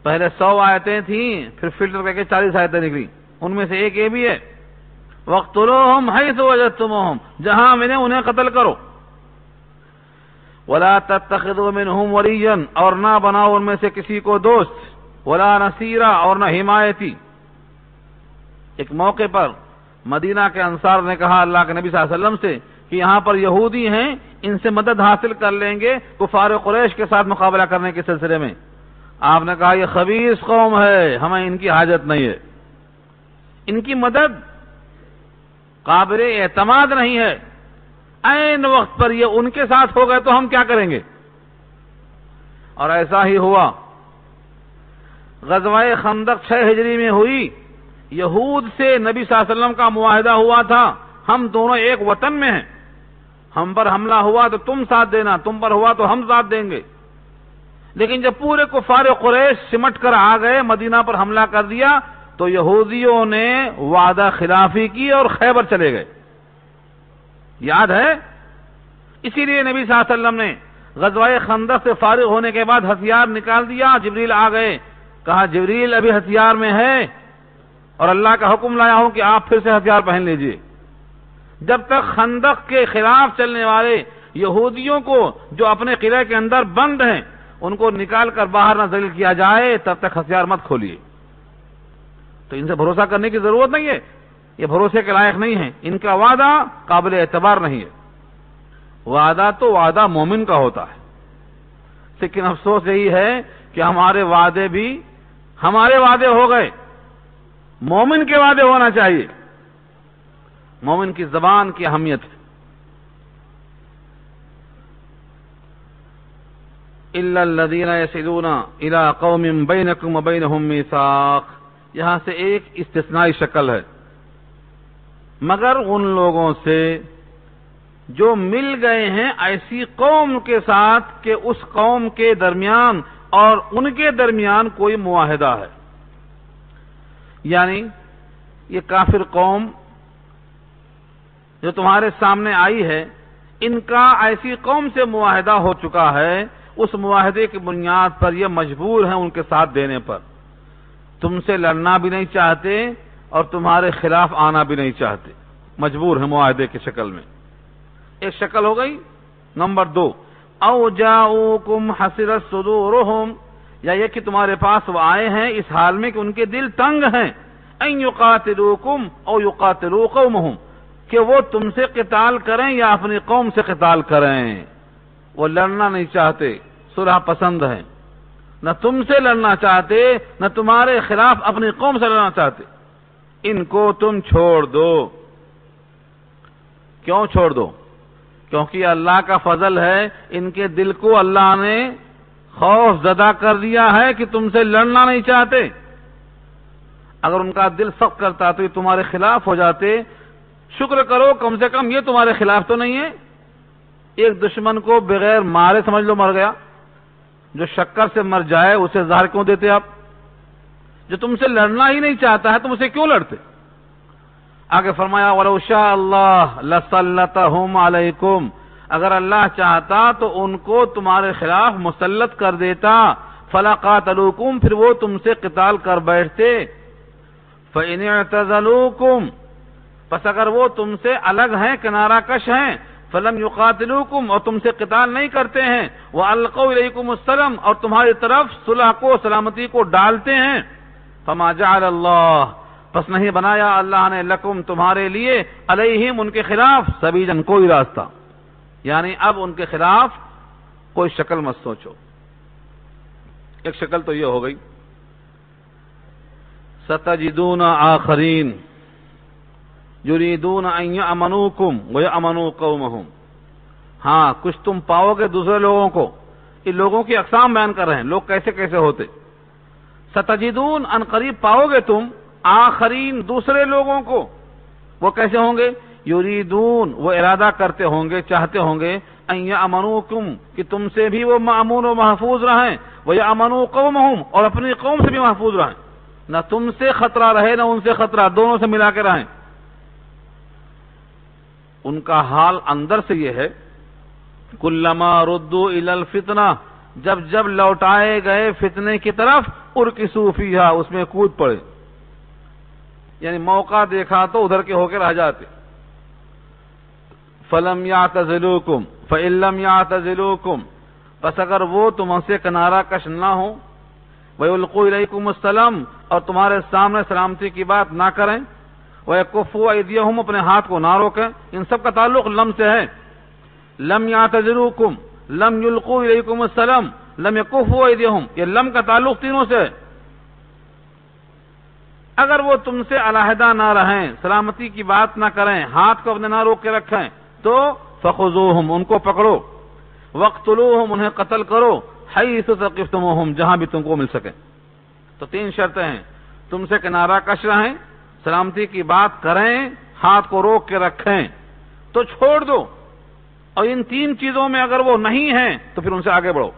پہلے 100 آیتیں تھیں، پھر فلٹر کر کے 40 آیتیں نکلی، ان میں سے ایک یہ بھی ہے، وَاقْتُلُوهُمْ حَيْثُ وَجَدتُّمُوهُمْ، جہاں ملے انہیں قتل کرو، وَلَا تَتَّخِذُوا مِنْهُمْ وَلِيًّا، اور نہ بناؤ ان میں سے کسی کو دوست، وَلَا نَصِيرًا، اور نہ حمایتی۔ ایک موقع پر مدینہ کے انصار نے کہا اللہ کے نبی صلی اللہ علیہ وسلم سے کہ یہاں پر یہودی ہیں، ان سے مدد حاصل کر لیں گے کفار قریش کے ساتھ مقابلہ کرنے کے سلسلے میں۔ آپ نے کہا یہ خبیث قوم ہے، ہمیں ان کی حاجت نہیں ہے، ان کی مدد قابل اعتماد نہیں ہے، عین وقت پر یہ ان کے ساتھ ہو گئے تو ہم کیا کریں گے؟ اور ایسا ہی ہوا۔ غزوہ خندق 6 ہجری میں ہوئی، یہود سے نبی صلی اللہ علیہ وسلم کا معاہدہ ہوا تھا، ہم دونوں ایک وطن میں ہیں، ہم پر حملہ ہوا تو تم ساتھ دینا، تم پر ہوا تو ہم ساتھ دیں گے۔ لیکن جب پورے کفار قریش سمٹ کر آ گئے، مدینہ پر حملہ کر دیا، تو یہودیوں نے وعدہ خلافی کی اور خیبر چلے گئے۔ یاد ہے؟ اسی لیے نبی صلی اللہ علیہ وسلم نے غزوہ خندق سے فارغ ہونے کے بعد ہتھیار نکال دیا، جبریل آ گئے، کہا جبریل ابھی ہتھیار میں ہے اور اللہ کا حکم لایا ہوں کہ آپ پھر سے ہتھیار پہن لیجئے۔ جب تک خندق کے خلاف چلنے والے یہودیوں کو جو اپنے قلعے کے اندر بند ہیں ان کو نکال کر باہر نہ ذلیل کیا جائے تب تک ہتھیار مت کھولیے۔ تو ان سے بھروسہ کرنے کی ضرورت نہیں ہے، یہ بھروسے کے لائق نہیں ہیں، ان کا وعدہ قابل اعتبار نہیں ہے۔ وعدہ تو وعدہ مومن کا ہوتا ہے، لیکن افسوس یہی ہے کہ ہمارے وعدے ہو گئے۔ مومن کے وعدے ہونا چاہیے، مومن کی زبان کی اہمیت ہے۔ الا الذين يصلون الى قوم بينكم وبينهم ميثاق، یہاں سے ایک استثنائی شکل ہے، مگر ان لوگوں سے جو مل گئے ہیں ایسی قوم کے ساتھ کہ اس قوم کے درمیان اور ان کے درمیان کوئی معاہدہ ہے۔ یعنی یہ کافر قوم جو تمہارے سامنے آئی ہے، ان کا ایسی قوم سے معاہدہ ہو چکا ہے، اس معاہدے کی بنیاد پر یہ مجبور ہیں ان کے ساتھ دینے پر، تم سے لڑنا بھی نہیں چاہتے اور تمہارے خلاف آنا بھی نہیں چاہتے، مجبور ہیں معاہدے کی شکل میں۔ ایک شکل ہو گئی۔ نمبر 2، او جاؤکم حسرت صدورہم، یا یہ کہ تمہارے پاس وہ آئے ہیں اس حال میں کہ ان کے دل تنگ ہیں، ان یقاتلوکم او یقاتلوا قومہم، کہ وہ تم سے قتال کریں یا اپنی قوم سے قتال کریں۔ وہ لڑنا نہیں چاہتے، صلح پسند ہیں، نہ تم سے لڑنا چاہتے نہ تمہارے خلاف اپنی قوم سے لڑنا چاہتے۔ ان کو تم چھوڑ دو۔ کیوں چھوڑ دو؟ کیونکہ اللہ کا فضل ہے، ان کے دل کو اللہ نے خوف زدہ کر دیا ہے کہ تم سے لڑنا نہیں چاہتے۔ اگر ان کا دل سخت کرتا تو یہ تمہارے خلاف ہو جاتے۔ شکر کرو کم سے کم یہ تمہارے خلاف تو نہیں ہے۔ ایک دشمن کو بغیر مارے سمجھ لو مر گیا، جو شکر سے مر جائے اسے زہر کیوں دیتے آپ؟ جو تم سے لڑنا ہی نہیں چاہتا ہے تم اسے کیوں لڑتے؟ آگے فرمایا وَلَوْ شَاءَ اللَّهُ لَسَلَّطَهُمْ عَلَيْكُمْ، اگر اللہ چاہتا تو ان کو تمہارے خلاف مسلط کر دیتا، فَلَقَاتَلُوكُمْ، پھر وہ تم سے قتال کر بیٹھتے، فَإِنِ اعْتَزَلُوكُمْ، پس اگر وہ تم سے الگ ہیں، کنارہ کش ہیں، فَلَمْ يُقَاتِلُوكُمْ، اور تم سے قتال نہیں کرتے ہیں، وَأَلْقَوْا إِلَيْكُمُ السَّلَامَ، اور تمہاری طرف صلح کو سلامتی کو ڈالتے ہیں، فَمَا جَعَلَ اللَّهُ، پس نہیں بنایا اللہ نے لکم تمہارے لیے، علیہم ان کے خلاف، سبیلاً کوئی راستہ، یعنی اب ان کے خلاف کوئی شکل مت سوچو۔ ایک شکل تو یہ ہو گئی۔ ستجدون آخرین یریدون ان یأمنوکم ویأمنوا قومہم، ہاں کچھ تم پاؤ گے دوسرے لوگوں کو۔ ان لوگوں کی اقسام بیان کر رہے ہیں، لوگ کیسے کیسے ہوتے۔ ستجدون، ان قریب پاؤ گے تم، آخرین دوسرے لوگوں کو، وہ کیسے ہوں گے؟ یریدون، وہ ارادہ کرتے ہوں گے، چاہتے ہوں گے، ان یأمنوکم، کہ تم سے بھی وہ مأمون و محفوظ رہیں، ویأمنوا قومہم، اور اپنی قوم سے بھی محفوظ رہیں، نہ تم سے خطرہ رہے نہ ان سے خطرہ، دونوں سے ملا کے رہیں۔ ان کا حال اندر سے یہ ہے، کلما ردوا الی الفتنہ، جب جب لوٹائے گئے فتنے کی طرف، ارکسوا فیہا، اس میں کود پڑے، یعنی موقع دیکھا تو ادھر کے ہو کے رہ جاتے۔ فلم یعتزلوکم، فإن لم یعتزلوکم، پس اگر وہ تم سے کنارہ کش نہ ہو، ویلقوا الیکم السلام، اور تمہارے سامنے سلامتی کی بات نہ کریں، وَيَكُفُّوا أَيْدِيَهُمْ، اپنے ہاتھ کو نہ روکیں، ان سب کا تعلق لم سے ہے۔ لم يعتذروكم، لم يلقوا إليكم السلام، لم يكفوا أيديهم، یہ لم کا تعلق تینوں سے ہے۔ اگر وہ تم سے علیحدہ نہ رہیں، سلامتی کی بات نہ کریں، ہاتھ کو اپنے نہ روک کے رکھیں، تو فخذوهم، ان کو پکڑو، وقتلوهم، انہیں قتل کرو، حیث ثقفتموهم، جہاں بھی تم کو مل سکے۔ تو تین شرطیں ہیں، تم سے کنارہ کش رہیں، سلامتی کی بات کریں، ہاتھ کو روک کے رکھیں، تو چھوڑ دو۔ اور ان تین چیزوں میں اگر وہ نہیں ہیں تو پھر ان سے آگے بڑھو۔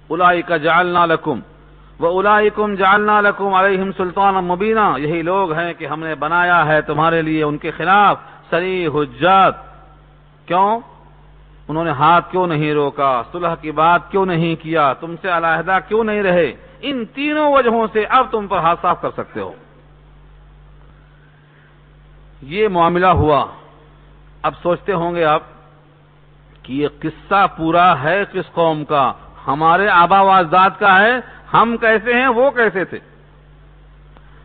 اولئک جعلنا لکم واولئکم جعلنا لکم علیہم سلطانا مبینا، یہی لوگ ہیں کہ ہم نے بنایا ہے تمہارے لیے ان کے خلاف صریح حجت، کیوں؟ انہوں نے ہاتھ کیوں نہیں روکا، صلح کی بات کیوں نہیں کیا، تم سے علیحدہ کیوں نہیں رہے؟ ان تینوں وجہوں سے اب تم پر ہاتھ صاف کر سکتے ہو۔ یہ معاملہ ہوا۔ اب سوچتے ہوں گے آپ کہ یہ قصہ پورا ہے کس قوم کا؟ ہمارے آبا و اجداد کا ہے۔ ہم کیسے ہیں، وہ کیسے تھے؟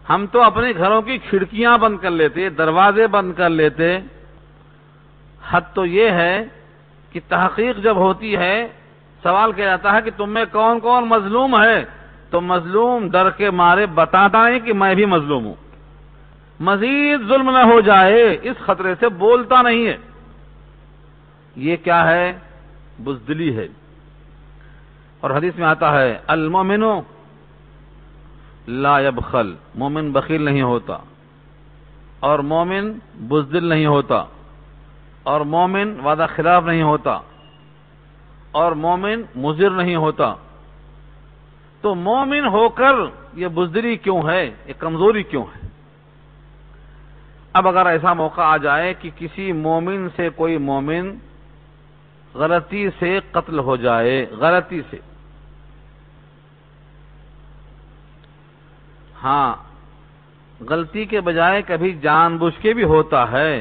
ہم تو اپنے گھروں کی کھڑکیاں بند کر لیتے، دروازے بند کر لیتے۔ حد تو یہ ہے کہ تحقیق جب ہوتی ہے، سوال کیا جاتا ہے کہ تم میں کون کون مظلوم ہے، تو مظلوم ڈر کے مارے بتاتا ہے کہ میں بھی مظلوم ہوں، مزید ظلم نہ ہو جائے اس خطرے سے بولتا نہیں ہے۔ یہ کیا ہے؟ بزدلی ہے۔ اور حدیث میں آتا ہے المومن لا یبخل، مومن بخیل نہیں ہوتا، اور مومن بزدل نہیں ہوتا، اور مومن وعدہ خلاف نہیں ہوتا، اور مومن مضر نہیں ہوتا۔ تو مومن ہو کر یہ بزدلی کیوں ہے، یہ کمزوری کیوں ہے؟ اب اگر ایسا موقع آ جائے کہ کسی مومن سے کوئی مومن غلطی سے قتل ہو جائے، غلطی سے، ہاں غلطی کے بجائے کبھی جان بوجھ کے بھی ہوتا ہے،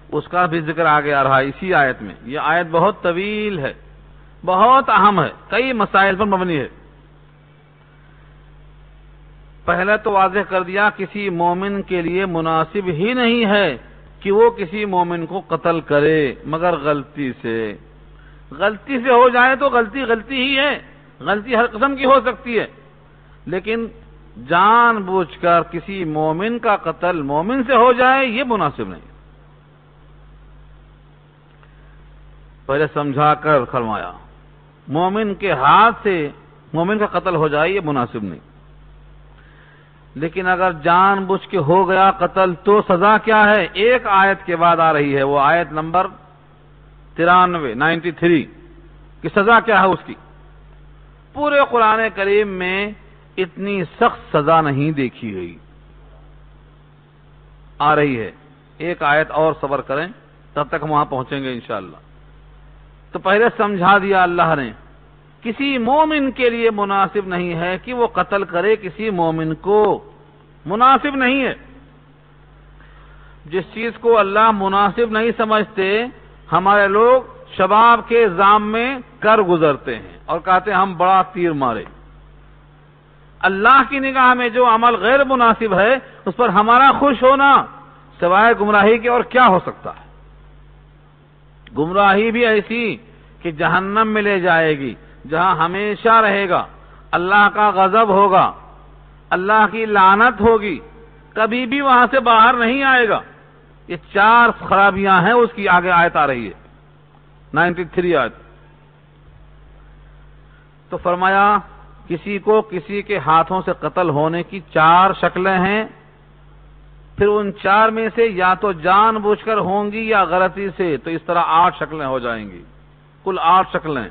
اس کا بھی ذکر آگے آ رہا ہے اسی آیت میں۔ یہ آیت بہت طویل ہے، بہت اہم ہے، کئی مسائل پر مبنی ہے۔ پہلے تو واضح کر دیا کسی مومن کے لیے مناسب ہی نہیں ہے کہ وہ کسی مومن کو قتل کرے مگر غلطی سے۔ غلطی سے ہو جائے تو غلطی غلطی ہی ہے، غلطی ہر قسم کی ہو سکتی ہے، لیکن جان بوجھ کر کسی مومن کا قتل مومن سے ہو جائے یہ مناسب نہیں۔ پہلے سمجھا کر فرمایا مومن کے ہاتھ سے مومن کا قتل ہو جائے یہ مناسب نہیں، لیکن اگر جان بوجھ کے ہو گیا قتل تو سزا کیا ہے؟ ایک آیت کے بعد آ رہی ہے، وہ آیت نمبر 93 کی سزا کیا ہے اس کی۔ پورے قرآن کریم میں اتنی سخت سزا نہیں دیکھی گئی، آ رہی ہے۔ ایک آیت اور صبر کریں، تب تک ہم وہاں پہنچیں گے انشاءاللہ۔ تو پہلے سمجھا دیا اللہ نے کسی مومن کے لیے مناسب نہیں ہے کہ وہ قتل کرے کسی مومن کو، مناسب نہیں ہے۔ جس چیز کو اللہ مناسب نہیں سمجھتے ہمارے لوگ شباب کے زام میں کر گزرتے ہیں اور کہتے ہیں ہم بڑا تیر مارے۔ اللہ کی نگاہ میں جو عمل غیر مناسب ہے اس پر ہمارا خوش ہونا سوائے گمراہی کے اور کیا ہو سکتا ہے؟ گمراہی بھی ایسی کہ جہنم میں لے جائے گی، جہاں ہمیشہ رہے گا، اللہ کا غضب ہوگا، اللہ کی لعنت ہوگی، کبھی بھی وہاں سے باہر نہیں آئے گا۔ یہ 4 خرابیاں ہیں، اس کی آگے آیت آ رہی ہے 93 آیت۔ تو فرمایا کسی کو کسی کے ہاتھوں سے قتل ہونے کی 4 شکلیں ہیں، پھر ان 4 میں سے یا تو جان بوجھ کر ہوں گی یا غلطی سے، تو اس طرح 8 شکلیں ہو جائیں گی، کل 8 شکلیں۔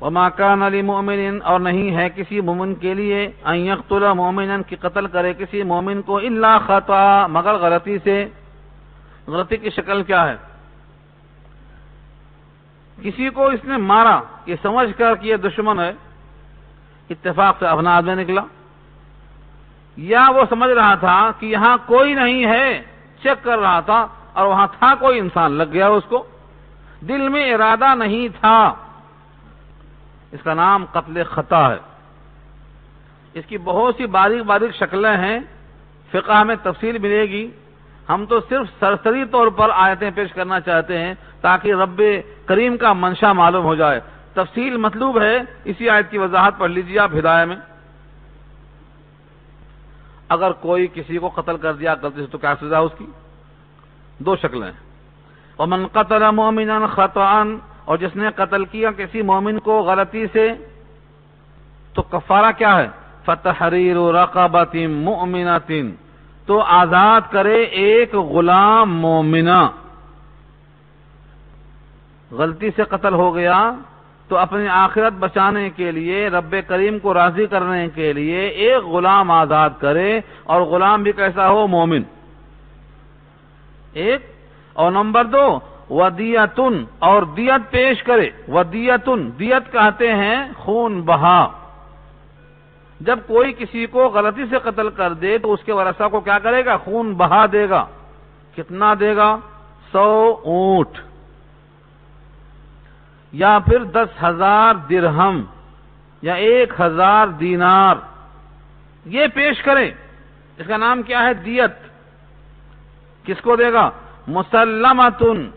وما كان لمؤمن، اور نہیں ہے کسی مومن کے لیے ان يقتل مؤمنا کہ قتل کرے کسی مومن کو الا خطا مگر غلطی سے۔ غلطی کی شکل کیا ہے؟ کسی کو اس نے مارا یہ سمجھ کر کہ یہ دشمن ہے، اتفاق سے اپنا آدمی نکلا، یا وہ سمجھ رہا تھا کہ یہاں کوئی نہیں ہے، چیک کر رہا تھا اور وہاں تھا کوئی انسان، لگ گیا اس کو، دل میں ارادہ نہیں تھا، اس کا نام قتل خطا ہے۔ اس کی بہت سی باریک باریک شکلیں ہیں، فقہ میں تفصیل ملے گی، ہم تو صرف سرسری طور پر آیتیں پیش کرنا چاہتے ہیں تاکہ رب کریم کا منشا معلوم ہو جائے۔ تفصیل مطلوب ہے، اسی آیت کی وضاحت پڑھ لیجیے آپ ہدایہ میں۔ اگر کوئی کسی کو قتل کر دیا غلطی سے تو کیا سزا اس کی؟ 2 شکلیں۔ ومن قتل مؤمنا خطأ، اور جس نے قتل کیا کسی مومن کو غلطی سے تو کفارہ کیا ہے؟ فتحریر رقبۃ مؤمنۃ، تو آزاد کرے ایک غلام مومنہ۔ غلطی سے قتل ہو گیا تو اپنی آخرت بچانے کے لیے، رب کریم کو راضی کرنے کے لیے ایک غلام آزاد کرے، اور غلام بھی کیسا ہو؟ مومن۔ ایک، اور نمبر 2 ودیتن، اور دیت پیش کرے۔ ودیتن، دیت کہتے ہیں خون بہا۔ جب کوئی کسی کو غلطی سے قتل کر دے تو اس کے ورثہ کو کیا کرے گا؟ خون بہا دے گا۔ کتنا دے گا؟ 100 اونٹ، یا پھر 10,000 درہم، یا 1,000 دینار، یہ پیش کرے۔ اس کا نام کیا ہے؟ دیت۔ کس کو دے گا؟ مسلمتن،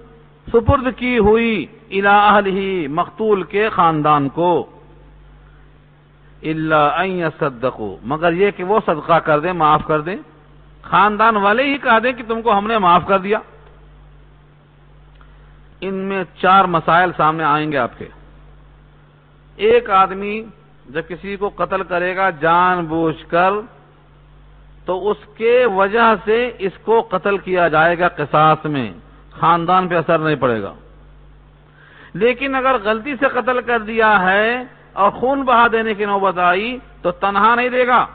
سپرد کی ہوئی، الی اہلہ، مقتول کے خاندان کو، الا ان یصدقوا، مگر یہ کہ وہ صدقہ کر دیں، معاف کر دیں۔ خاندان والے ہی کہہ دیں کہ تم کو ہم نے معاف کر دیا۔ ان میں 4 مسائل سامنے آئیں گے آپ کے۔ ایک آدمی جب کسی کو قتل کرے گا جان بوجھ کر تو اس کے وجہ سے اس کو قتل کیا جائے گا قصاص میں، خاندان پہ اثر نہیں پڑے گا۔ لیکن اگر غلطی سے قتل کر دیا ہے اور خون بہا دینے کی نوبت آئی تو تنہا نہیں دے گا،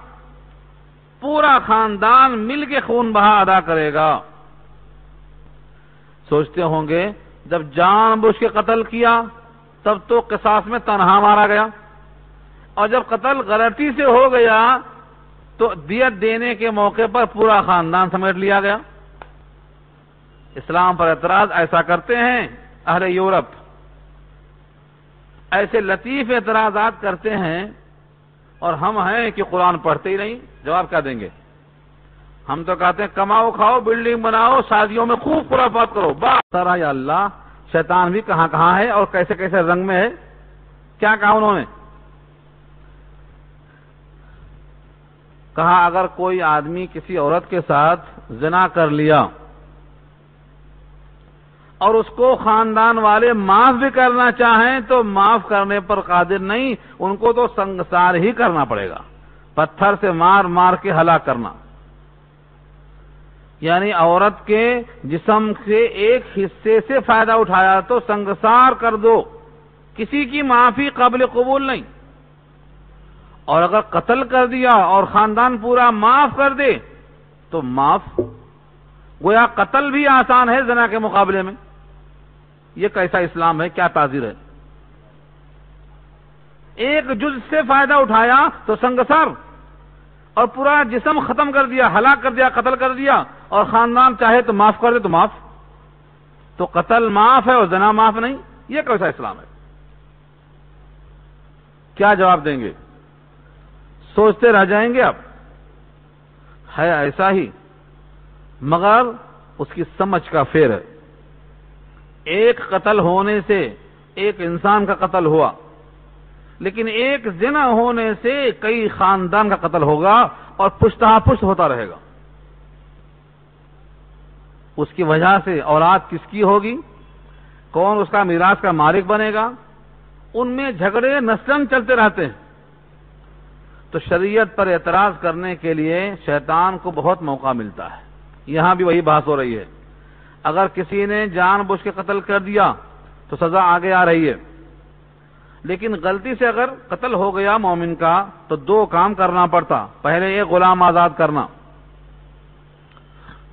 پورا خاندان مل کے خون بہا ادا کرے گا۔ سوچتے ہوں گے جب جان بوجھ کے قتل کیا تب تو قصاص میں تنہا مارا گیا، اور جب قتل غلطی سے ہو گیا تو دیت دینے کے موقع پر پورا خاندان سمیٹ لیا گیا۔ اسلام پر اعتراض ایسا کرتے ہیں اہل یورپ، ایسے لطیف اعتراضات کرتے ہیں، اور ہم ہیں کہ قرآن پڑھتے ہی نہیں۔ جواب کیا دیں گے؟ ہم تو کہتے ہیں کماؤ کھاؤ، بلڈنگ بناؤ، شادیوں میں خوب خرافات کرو۔ سارا یا اللہ، شیطان بھی کہاں کہاں ہے اور کیسے کیسے رنگ میں ہے۔ کیا کہا انہوں نے؟ کہا اگر کوئی آدمی کسی عورت کے ساتھ زنا کر لیا اور اس کو خاندان والے معاف بھی کرنا چاہیں تو معاف کرنے پر قادر نہیں، ان کو تو سنگسار ہی کرنا پڑے گا، پتھر سے مار مار کے ہلاک کرنا۔ یعنی عورت کے جسم کے ایک حصے سے فائدہ اٹھایا تو سنگسار کر دو، کسی کی معافی قابل قبول نہیں۔ اور اگر قتل کر دیا اور خاندان پورا معاف کر دے تو معاف، گویا قتل بھی آسان ہے زنا کے مقابلے میں۔ یہ کیسا اسلام ہے؟ کیا تعزیر ہے؟ ایک جز سے فائدہ اٹھایا تو سنگسار، اور پورا جسم ختم کر دیا، ہلاک کر دیا، قتل کر دیا، اور خاندان چاہے تو معاف کر دے تو معاف۔ تو قتل معاف ہے اور زنا معاف نہیں، یہ کیسا اسلام ہے؟ کیا جواب دیں گے؟ سوچتے رہ جائیں گے آپ۔ ہے ایسا ہی، مگر اس کی سمجھ کا فیر ہے۔ ایک قتل ہونے سے ایک انسان کا قتل ہوا، لیکن ایک زنا ہونے سے کئی خاندان کا قتل ہوگا اور پشتہ پشت ہوتا رہے گا۔ اس کی وجہ سے اولاد کس کی ہوگی، کون اس کا میراث کا مالک بنے گا، ان میں جھگڑے نسلاً چلتے رہتے ہیں۔ تو شریعت پر اعتراض کرنے کے لیے شیطان کو بہت موقع ملتا ہے۔ یہاں بھی وہی بحث ہو رہی ہے۔ اگر کسی نے جان بوجھ کے قتل کر دیا تو سزا آگے آ رہی ہے، لیکن غلطی سے اگر قتل ہو گیا مومن کا تو 2 کام کرنا پڑتا۔ پہلے ایک غلام آزاد کرنا۔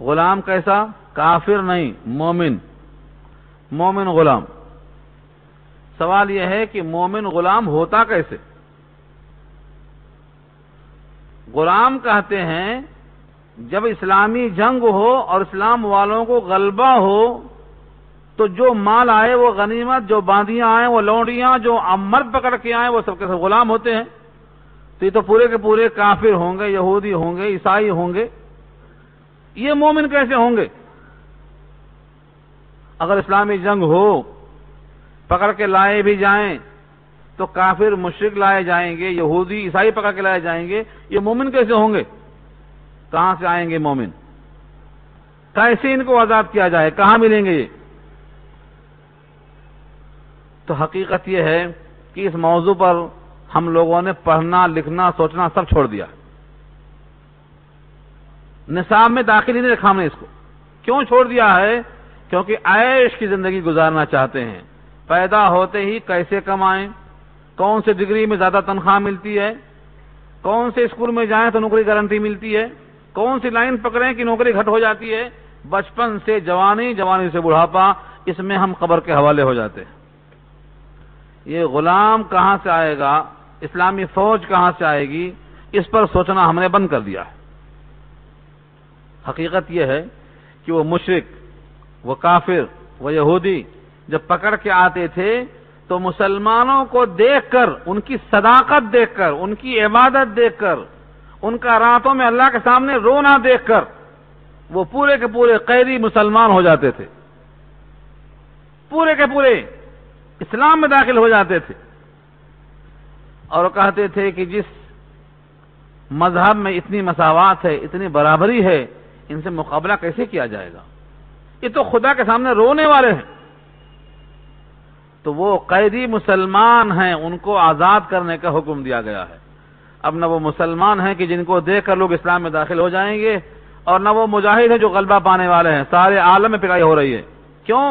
غلام کیسا؟ کافر نہیں، مومن، مومن غلام۔ سوال یہ ہے کہ مومن غلام ہوتا کیسے؟ غلام کہتے ہیں جب اسلامی جنگ ہو اور اسلام والوں کو غلبہ ہو تو جو مال آئے وہ غنیمت، جو باندیاں آئیں وہ لونڈیاں، جو مرد پکڑ کے آئیں وہ سب کے سب غلام ہوتے ہیں۔ تو یہ تو پورے کے پورے کافر ہوں گے، یہودی ہوں گے، عیسائی ہوں گے، یہ مومن کیسے ہوں گے؟ اگر اسلامی جنگ ہو، پکڑ کے لائے بھی جائیں تو کافر مشرک لائے جائیں گے، یہودی عیسائی پکڑ کے لائے جائیں گے، یہ مومن کیسے ہوں گے؟ کہاں سے آئیں گے مومن؟ کیسے ان کو آزاد کیا جائے؟ کہاں ملیں گے یہ؟ تو حقیقت یہ ہے کہ اس موضوع پر ہم لوگوں نے پڑھنا، لکھنا، سوچنا سب چھوڑ دیا۔ نصاب میں داخل ہی نہیں رکھا ہم نے اس کو۔ کیوں چھوڑ دیا ہے؟ کیونکہ عیش کی زندگی گزارنا چاہتے ہیں۔ پیدا ہوتے ہی کیسے کمائیں، کون سے ڈگری میں زیادہ تنخواہ ملتی ہے، کون سے اسکول میں جائیں تو نوکری گارنٹی ملتی ہے، کون سی لائن پکڑیں کہ نوکری گھٹ ہو جاتی ہے، بچپن سے جوانی، جوانی سے بڑھاپا، اس میں ہم قبر کے حوالے ہو جاتے ہیں۔ یہ غلام کہاں سے آئے گا، اسلامی فوج کہاں سے آئے گی، اس پر سوچنا ہم نے بند کر دیا ہے۔ حقیقت یہ ہے کہ وہ مشرک، وہ کافر، وہ یہودی جب پکڑ کے آتے تھے تو مسلمانوں کو دیکھ کر، ان کی صداقت دیکھ کر، ان کی عبادت دیکھ کر، ان کا راتوں میں اللہ کے سامنے رونا دیکھ کر وہ پورے کے پورے قیدی مسلمان ہو جاتے تھے، پورے کے پورے اسلام میں داخل ہو جاتے تھے، اور کہتے تھے کہ جس مذہب میں اتنی مساوات ہے، اتنی برابری ہے، ان سے مقابلہ کیسے کیا جائے گا، یہ تو خدا کے سامنے رونے والے ہیں۔ تو وہ قیدی مسلمان ہیں، ان کو آزاد کرنے کا حکم دیا گیا ہے۔ اب نہ وہ مسلمان ہیں کہ جن کو دیکھ کر لوگ اسلام میں داخل ہو جائیں گے، اور نہ وہ مجاہد ہیں جو غلبہ پانے والے ہیں۔ سارے عالم میں پٹائی ہو رہی ہے، کیوں؟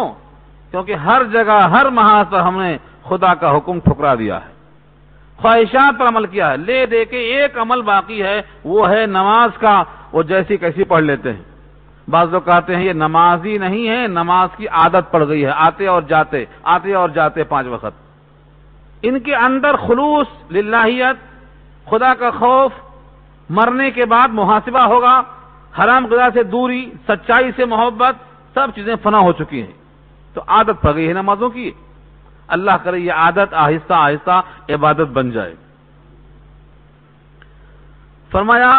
کیونکہ ہر جگہ، ہر محاذ پر ہم نے خدا کا حکم ٹھکرا دیا ہے، خواہشات پر عمل کیا ہے۔ لے دے کے ایک عمل باقی ہے، وہ ہے نماز کا، وہ جیسی کیسی پڑھ لیتے ہیں۔ بعض لوگ کہتے ہیں یہ نمازی نہیں ہے، نماز کی عادت پڑ گئی ہے، آتے اور جاتے 5 وقت۔ ان کے اندر خلوص، للہیت، خدا کا خوف، مرنے کے بعد محاسبہ ہوگا، حرام غذا سے دوری، سچائی سے محبت، سب چیزیں فنا ہو چکی ہیں، تو عادت پڑ گئی ہے نمازوں کی۔ اللہ کرے یہ عادت آہستہ آہستہ عبادت بن جائے۔ فرمایا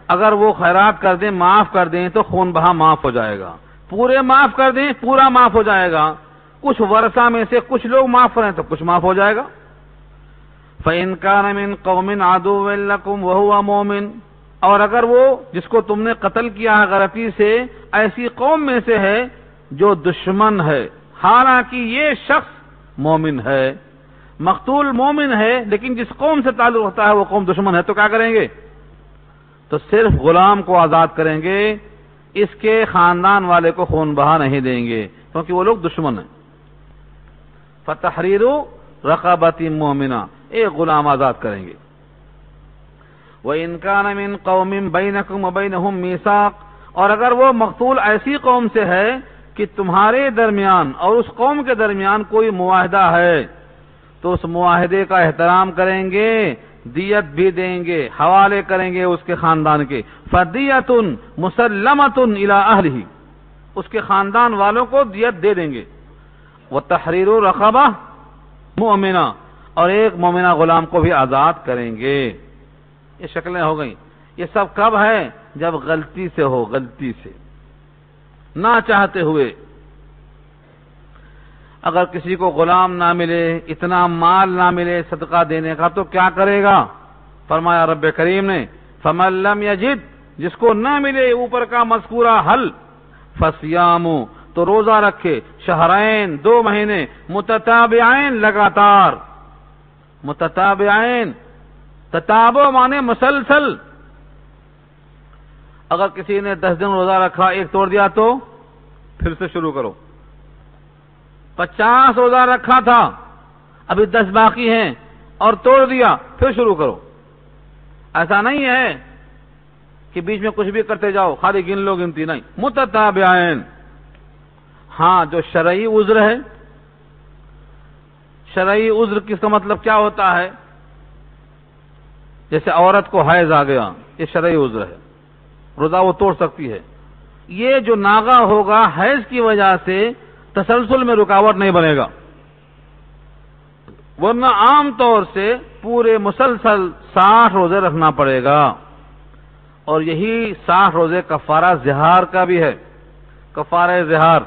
اگر وہ خیرات کر دیں، معاف کر دیں تو خون بہا معاف ہو جائے گا، پورے معاف کر دیں پورا معاف ہو جائے گا، کچھ ورثہ میں سے کچھ لوگ معاف کریں تو کچھ معاف ہو جائے گا۔ فَإِن كَانَ مِن قَوْمٍ عَدُوٍّ لَكُمْ وَهُوَ مُؤْمِنٌ، اور اگر وہ جس کو تم نے قتل کیا ہے غلطی سے، ایسی قوم میں سے ہے جو دشمن ہے، حالانکہ یہ شخص مومن ہے، مقتول مومن ہے، لیکن جس قوم سے تعلق ہوتا ہے وہ قوم دشمن ہے، تو کیا کریں گے؟ تو صرف غلام کو آزاد کریں گے، اس کے خاندان والے کو خون بہا نہیں دیں گے، کیونکہ وہ لوگ دشمن ہیں۔ فَتَحْرِيرُ رَقَبَةٍ مُؤْمِنَةٍ، ایک غلام آزاد کریں گے۔ وَإِن كَانَ مِن قَوْمٍ بَيْنَكُمْ وَبَيْنَهُم مِيثَاقٌ، اور اگر وہ مقتول ایسی قوم سے ہے کہ تمہارے درمیان اور اس قوم کے درمیان کوئی معاہدہ ہے، تو اس معاہدے کا احترام کریں گے، دیت بھی دیں گے، حوالے کریں گے اس کے خاندان کے۔ فَدِيَةٌ مُسَلَّمَةٌ إِلَىٰ أَهْلِهِ، اس کے خاندان والوں کو دیت دے دیں گے۔ وَتَحْرِيرُ رَقَبَةٍ مُؤْمِنَةٍ، اور ایک مومنہ غلام کو بھی آزاد کریں گے۔ یہ شکلیں ہو گئیں۔ یہ سب کب ہے؟ جب غلطی سے ہو، غلطی سے، نہ چاہتے ہوئے۔ اگر کسی کو غلام نہ ملے، اتنا مال نہ ملے صدقہ دینے کا، تو کیا کرے گا؟ فرمایا رب کریم نے فَمَن لَّمْ يَجِدْ، جس کو نہ ملے اوپر کا مذکورہ حل، فَصِيَامُ، تو روزہ رکھے، شہرین، 2 مہینے، متتابعین، لگاتار، متتابعین، تتابع مانے مسلسل۔ اگر کسی نے 10 دن روزہ رکھا، ایک توڑ دیا تو پھر سے شروع کرو۔ 50 روزہ رکھا تھا، ابھی 10 باقی ہیں اور توڑ دیا، پھر شروع کرو۔ ایسا نہیں ہے کہ بیچ میں کچھ بھی کرتے جاؤ، خالی گن لو، گنتی نہیں، متتابعین۔ ہاں جو شرعی عذر ہے، شرعی عذر کس کا مطلب کیا ہوتا ہے؟ جیسے عورت کو حیض آ گیا، یہ شرعی عذر ہے، روزہ وہ توڑ سکتی ہے۔ یہ جو ناغہ ہوگا حیض کی وجہ سے تسلسل میں رکاوٹ نہیں بنے گا، ورنہ عام طور سے پورے مسلسل 60 روزے رکھنا پڑے گا، اور یہی 60 روزے کفارہ زہار کا بھی ہے۔ کفارہ زہار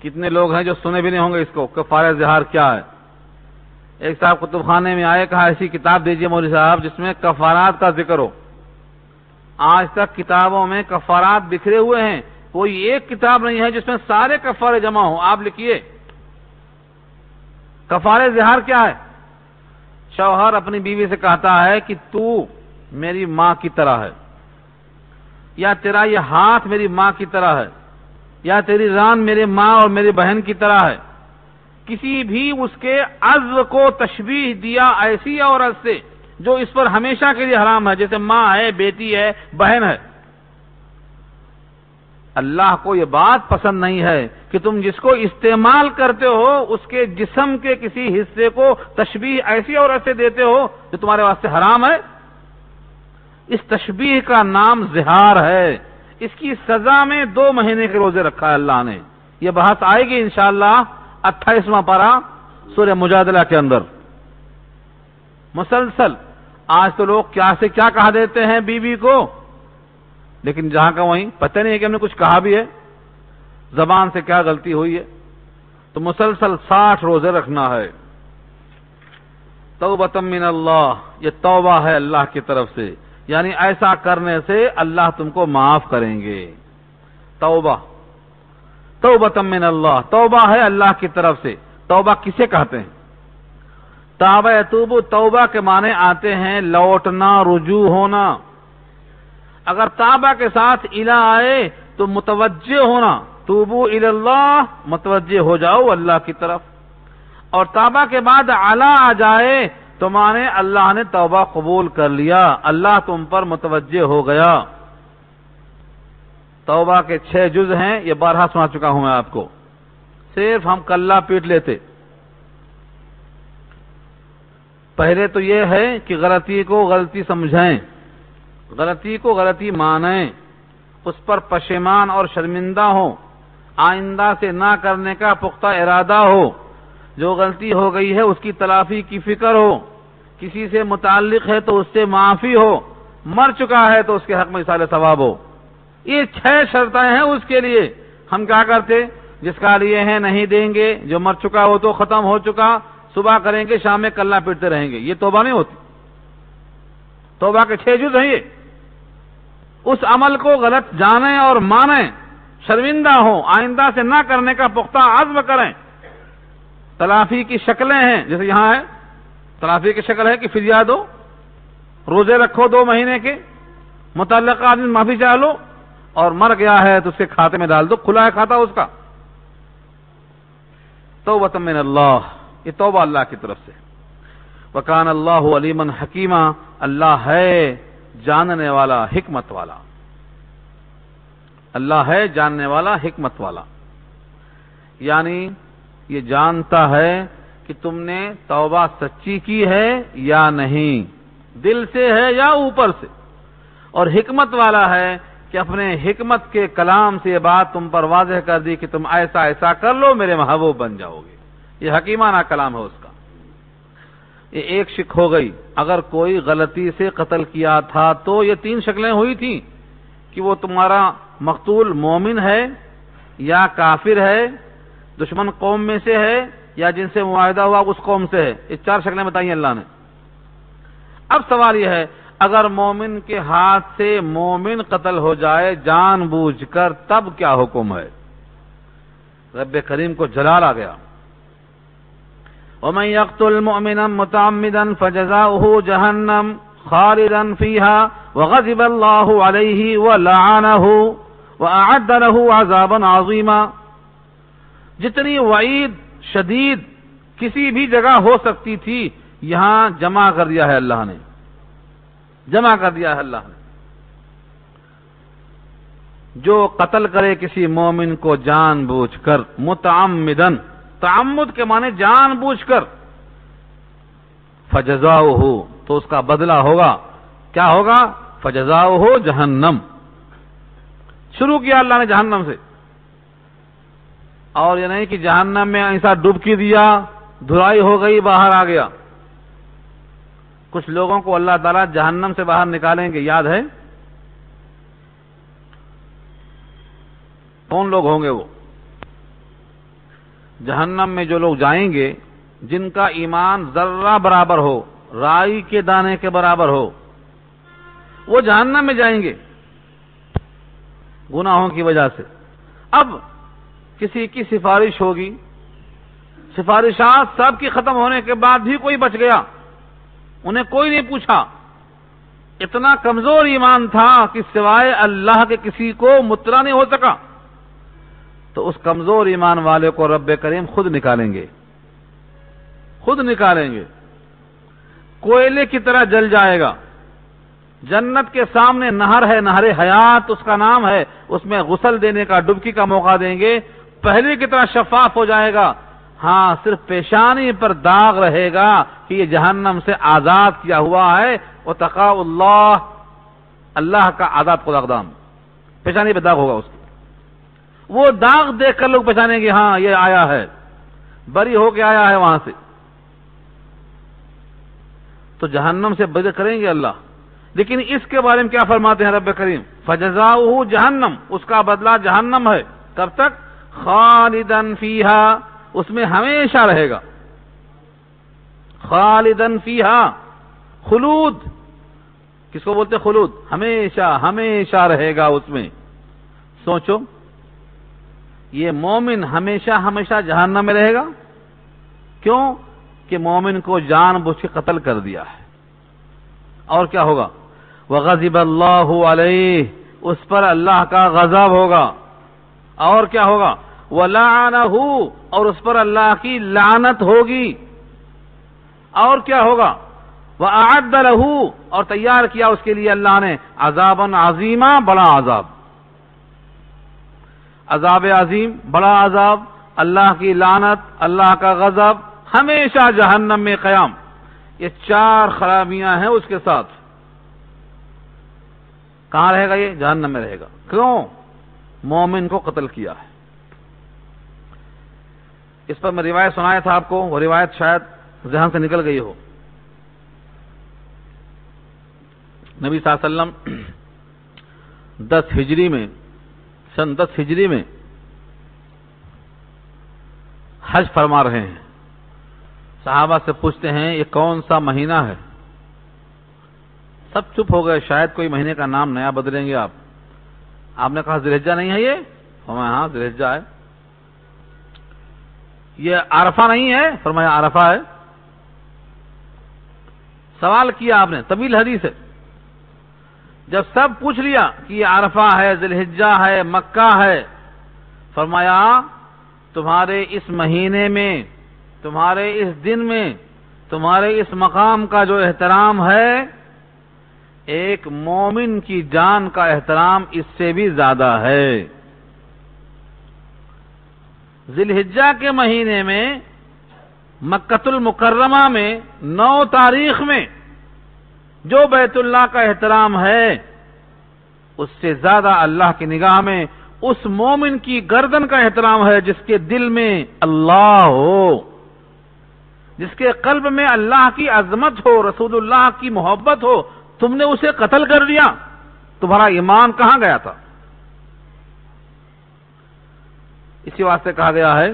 کتنے لوگ ہیں جو سنے بھی نہیں ہوں گے اس کو، کفارہ زہار کیا ہے؟ ایک صاحب کتب خانے میں آئے، کہا ایسی کتاب دیجئے مولوی صاحب جس میں کفارات کا ذکر ہو۔ آج تک کتابوں میں کفارات بکھرے ہوئے ہیں، کوئی ایک کتاب نہیں ہے جس میں سارے کفارے جمع ہوں۔ آپ لکھیے کفارہ زہار کیا ہے؟ شوہر اپنی بیوی سے کہتا ہے کہ تو میری ماں کی طرح ہے، یا تیرا یہ ہاتھ میری ماں کی طرح ہے، یا تیری ران میرے ماں اور میری بہن کی طرح ہے۔ کسی بھی اس کے عزو کو تشبیہ دیا ایسی عورت سے جو اس پر ہمیشہ کے لیے حرام ہے، جیسے ماں ہے، بیٹی ہے، بہن ہے۔ اللہ کو یہ بات پسند نہیں ہے کہ تم جس کو استعمال کرتے ہو اس کے جسم کے کسی حصے کو تشبیہ ایسی اور ایسے دیتے ہو جو تمہارے واسطے حرام ہے. اس تشبیہ کا نام زہار ہے. اس کی سزا میں 2 مہینے کے روزے رکھا ہے اللہ نے. یہ بحث آئے گی انشاءاللہ 28واں پارہ سورہ مجادلہ کے اندر. مسلسل آج تو لوگ کیا سے کیا کہا دیتے ہیں بیوی کو، لیکن جہاں کا وہیں پتہ نہیں ہے کہ ہم نے کچھ کہا بھی ہے، زبان سے کیا غلطی ہوئی ہے. تو مسلسل 60 روزے رکھنا ہے. توبۃ من اللہ، یہ توبہ ہے اللہ کی طرف سے، یعنی ایسا کرنے سے اللہ تم کو معاف کریں گے. توبہ، توبۃ من اللہ، توبہ ہے اللہ کی طرف سے. توبہ کسے کہتے ہیں؟ تاب یتوب، توبہ کے معنی آتے ہیں لوٹنا، رجوع ہونا. اگر تابہ کے ساتھ الہ آئے تو متوجہ ہونا، توبو الی اللہ، متوجہ ہو جاؤ اللہ کی طرف. اور تابہ کے بعد علی آ جائے تو مانے اللہ نے توبہ قبول کر لیا، اللہ تم پر متوجہ ہو گیا. توبہ کے 6 جز ہیں، یہ بارہا سنا چکا ہوں میں آپ کو، صرف ہم کلہ پیٹ لیتے. پہلے تو یہ ہے کہ غلطی کو غلطی سمجھیں، غلطی کو غلطی مانیں، اس پر پشیمان اور شرمندہ ہو، آئندہ سے نہ کرنے کا پختہ ارادہ ہو. جو غلطی ہو گئی ہے اس کی تلافی کی فکر ہو، کسی سے متعلق ہے تو اس سے معافی ہو، مر چکا ہے تو اس کے حق میں ایصال ثواب ہو. یہ 6 شرطیں ہیں اس کے لیے. ہم کیا کرتے؟ جس کا لیے ہیں نہیں دیں گے، جو مر چکا ہو تو ختم ہو چکا، صبح کریں گے شام میں کلہ پیٹتے رہیں گے. یہ توبہ نہیں ہوتی. توبہ کے 6 جز ہیں یہ. اس عمل کو غلط جانیں اور مانیں، شرمندہ ہوں، آئندہ سے نہ کرنے کا پختہ عزم کریں. تلافی کی شکلیں ہیں، جیسے یہاں ہے تلافی کی شکل ہے کہ فدیہ دو، روزے رکھو 2 مہینے کے، متعلقہ آدمی معافی چاہ لو، اور مر گیا ہے تو اس کے کھاتے میں ڈال دو، کھلا ہے کھاتا اس کا. توبۃ من اللہ، یہ توبہ اللہ کی طرف سے. وکان اللہ علیما حکیما، اللہ ہے جاننے والا، حکمت والا. اللہ ہے جاننے والا، حکمت والا، یعنی یہ جانتا ہے کہ تم نے توبہ سچی کی ہے یا نہیں، دل سے ہے یا اوپر سے. اور حکمت والا ہے کہ اپنے حکمت کے کلام سے یہ بات تم پر واضح کر دی کہ تم ایسا ایسا کر لو، میرے محبوب بن جاؤ گے. یہ حکیمانہ کلام ہے اس کا. یہ ایک شک ہو گئی. اگر کوئی غلطی سے قتل کیا تھا تو یہ 3 شکلیں ہوئی تھیں کہ وہ تمہارا مقتول مومن ہے یا کافر ہے، دشمن قوم میں سے ہے، یا جن سے معاہدہ ہوا اس قوم سے ہے. یہ 4 شکلیں بتائی اللہ نے. اب سوال یہ ہے، اگر مومن کے ہاتھ سے مومن قتل ہو جائے جان بوجھ کر، تب کیا حکم ہے؟ رب کریم کو جلال آ گیا. وَمَن يَقْتُلْ مُؤْمِنًا مُتَعَمِّدًا فَجَزَاؤُهُ جَهَنَّمُ خَالِدًا فِيهَا وَغَضِبَ اللَّهُ عَلَيْهِ وَلَعَنَهُ وَأَعَدَّ لَهُ عَذَابًا عَظِيمًا. جتنی وعید شدید کسی بھی جگہ ہو سکتی تھی، یہاں جمع کر دیا ہے اللہ نے، جمع کر دیا ہے اللہ نے. جو قتل کرے کسی مومن کو جان بوجھ کر، متعمدن، تعمد کے معنی جان بوجھ کر، فجزاؤہ، تو اس کا بدلہ ہوگا، کیا ہوگا؟ فجزاؤہ جہنم. شروع کیا اللہ نے جہنم سے. اور یہ نہیں کہ جہنم میں ایسا ڈبکی دیا، دھلائی ہو گئی، باہر آ گیا. کچھ لوگوں کو اللہ تعالیٰ جہنم سے باہر نکالیں گے، یاد ہے؟ کون لوگ ہوں گے وہ؟ جہنم میں جو لوگ جائیں گے جن کا ایمان ذرہ برابر ہو، رائی کے دانے کے برابر ہو، وہ جہنم میں جائیں گے گناہوں کی وجہ سے. اب کسی کی سفارش ہوگی، سفارشات سب کی ختم ہونے کے بعد بھی کوئی بچ گیا، انہیں کوئی نہیں پوچھا. اتنا کمزور ایمان تھا کہ سوائے اللہ کے کسی کو مطلع نہیں ہو سکا. تو اس کمزور ایمان والے کو رب کریم خود نکالیں گے، خود نکالیں گے، کوئلے کی طرح جل جائے گا. جنت کے سامنے نہر ہے، نہر حیات اس کا نام ہے، اس میں غسل دینے کا، ڈبکی کا موقع دیں گے، پہلے کی طرح شفاف ہو جائے گا. ہاں صرف پیشانی پر داغ رہے گا کہ یہ جہنم سے آزاد کیا ہوا ہے. وتقاء اللہ، اللہ کا آزاد خدا اقدام، پیشانی پہ داغ ہوگا اس کو. وہ داغ دیکھ کر لوگ پہچانیں گے ہاں یہ آیا ہے، بری ہو کے آیا ہے وہاں سے. تو جہنم سے بری کریں گے اللہ. لیکن اس کے بارے میں کیا فرماتے ہیں رب کریم؟ فجزاؤہ جہنم، اس کا بدلہ جہنم ہے. کب تک؟ خالدن فیہا، اس میں ہمیشہ رہے گا. خالدن فیہا، خلود کس کو بولتے؟ خلود، ہمیشہ ہمیشہ رہے گا اس میں. سوچو، یہ مومن ہمیشہ ہمیشہ جہنم میں رہے گا. کیوں؟ کہ مومن کو جان بوجھ کے قتل کر دیا ہے. اور کیا ہوگا؟ وغضب اللہ علیہ، اس پر اللہ کا غضب ہوگا. اور کیا ہوگا؟ وَلَعَنَهُ، اور اس پر اللہ کی لعنت ہوگی. اور کیا ہوگا؟ وَأَعَدَّ لَهُ، اور تیار کیا اس کے لیے اللہ نے عذابًا عظیما، بڑا عذاب. عذاب عظیم، بڑا عذاب، اللہ کی لعنت، اللہ کا غضب، ہمیشہ جہنم میں قیام. یہ چار خرابیاں ہیں اس کے ساتھ. کہاں رہے گا؟ یہ جہنم میں رہے گا. کیوں؟ مومن کو قتل کیا ہے. اس پر میں روایت سنایا تھا آپ کو، وہ روایت شاید ذہن سے نکل گئی ہو. نبی صلی اللہ علیہ وسلم 10 ہجری میں، سن 10 ہجری میں حج فرما رہے ہیں. صحابہ سے پوچھتے ہیں یہ کون سا مہینہ ہے؟ سب چپ ہو گئے، شاید کوئی مہینے کا نام نیا بدلیں گے آپ. آپ نے کہا ذی الحجہ نہیں ہے یہ؟ فرمایا ہاں ذی الحجہ ہے. یہ عرفہ نہیں ہے؟ فرمایا عرفہ ہے. سوال کیا آپ نے، طویل حدیث ہے. جب سب پوچھ لیا کہ یہ عرفہ ہے، ذی الحجہ ہے، مکہ ہے، فرمایا تمہارے اس مہینے میں، تمہارے اس دن میں، تمہارے اس مقام کا جو احترام ہے، ایک مومن کی جان کا احترام اس سے بھی زیادہ ہے. ذی الحجہ کے مہینے میں مکۃ المکرمہ میں 9 تاریخ میں جو بیت اللہ کا احترام ہے، اس سے زیادہ اللہ کی نگاہ میں اس مومن کی گردن کا احترام ہے جس کے دل میں اللہ ہو، جس کے قلب میں اللہ کی عظمت ہو، رسول اللہ کی محبت ہو. تم نے اسے قتل کر دیا، تمہارا ایمان کہاں گیا تھا؟ اسی واسطے کہا گیا ہے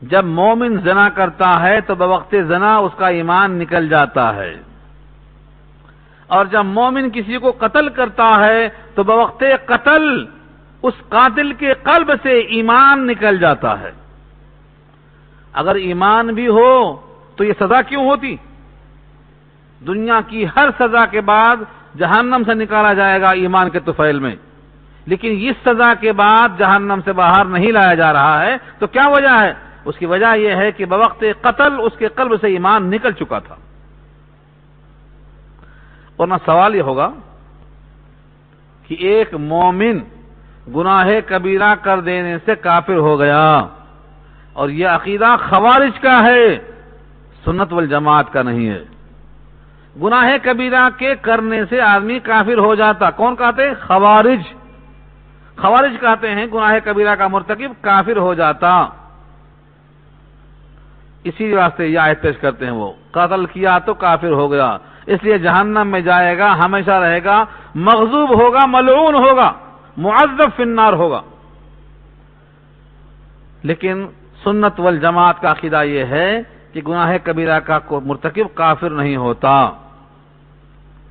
جب مومن زنا کرتا ہے تو بوقت زنا اس کا ایمان نکل جاتا ہے، اور جب مومن کسی کو قتل کرتا ہے تو بوقت قتل اس قاتل کے قلب سے ایمان نکل جاتا ہے. اگر ایمان بھی ہو تو یہ سزا کیوں ہوتی؟ دنیا کی ہر سزا کے بعد جہنم سے نکالا جائے گا ایمان کے طفیل میں، لیکن اس سزا کے بعد جہنم سے باہر نہیں لایا جا رہا ہے. تو کیا وجہ ہے؟ اس کی وجہ یہ ہے کہ بوقت قتل اس کے قلب سے ایمان نکل چکا تھا. ورنہ سوال یہ ہوگا کہ ایک مومن گناہ کبیرہ کر دینے سے کافر ہو گیا، اور یہ عقیدہ خوارج کا ہے، سنت والجماعت کا نہیں ہے. گناہ کبیرہ کے کرنے سے آدمی کافر ہو جاتا. کون کہتے ہیں؟ خوارج. خوارج کہتے ہیں گناہ کبیرہ کا مرتکب کافر ہو جاتا. اسی واسطے یہ آیت پیش کرتے ہیں، وہ قتل کیا تو کافر ہو گیا، اس لیے جہنم میں جائے گا، ہمیشہ رہے گا، مغضوب ہوگا، ملعون ہوگا، معذب فی النار ہوگا. لیکن سنت والجماعت کا عقیدہ یہ ہے کہ گناہ کبیرہ کا مرتکب کافر نہیں ہوتا،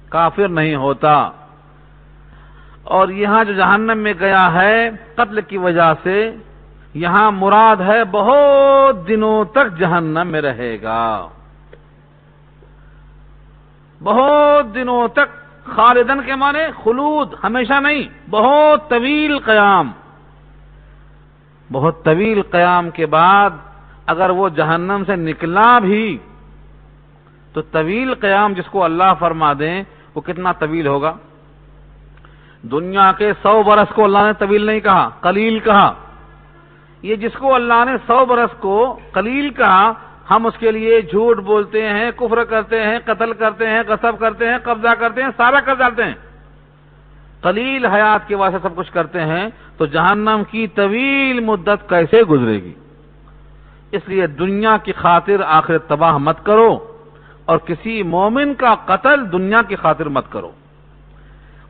کافر نہیں ہوتا. اور یہاں جو جہنم میں گیا ہے قتل کی وجہ سے، یہاں مراد ہے بہت دنوں تک جہنم میں رہے گا، بہت دنوں تک. خالدن کے معنی خلود، ہمیشہ نہیں، بہت طویل قیام. بہت طویل قیام کے بعد اگر وہ جہنم سے نکلا بھی تو طویل قیام جس کو اللہ فرما دیں وہ کتنا طویل ہوگا؟ دنیا کے 100 برس کو اللہ نے طویل نہیں کہا، قلیل کہا۔ یہ جس کو اللہ نے 100 برس کو قلیل کہا، ہم اس کے لیے جھوٹ بولتے ہیں، کفر کرتے ہیں، قتل کرتے ہیں، غصب کرتے ہیں، قبضہ کرتے ہیں، سارا کر ڈالتے ہیں، قلیل حیات کے واسطے سب کچھ کرتے ہیں، تو جہنم کی طویل مدت کیسے گزرے گی؟ اس لیے دنیا کی خاطر آخرت تباہ مت کرو، اور کسی مومن کا قتل دنیا کی خاطر مت کرو۔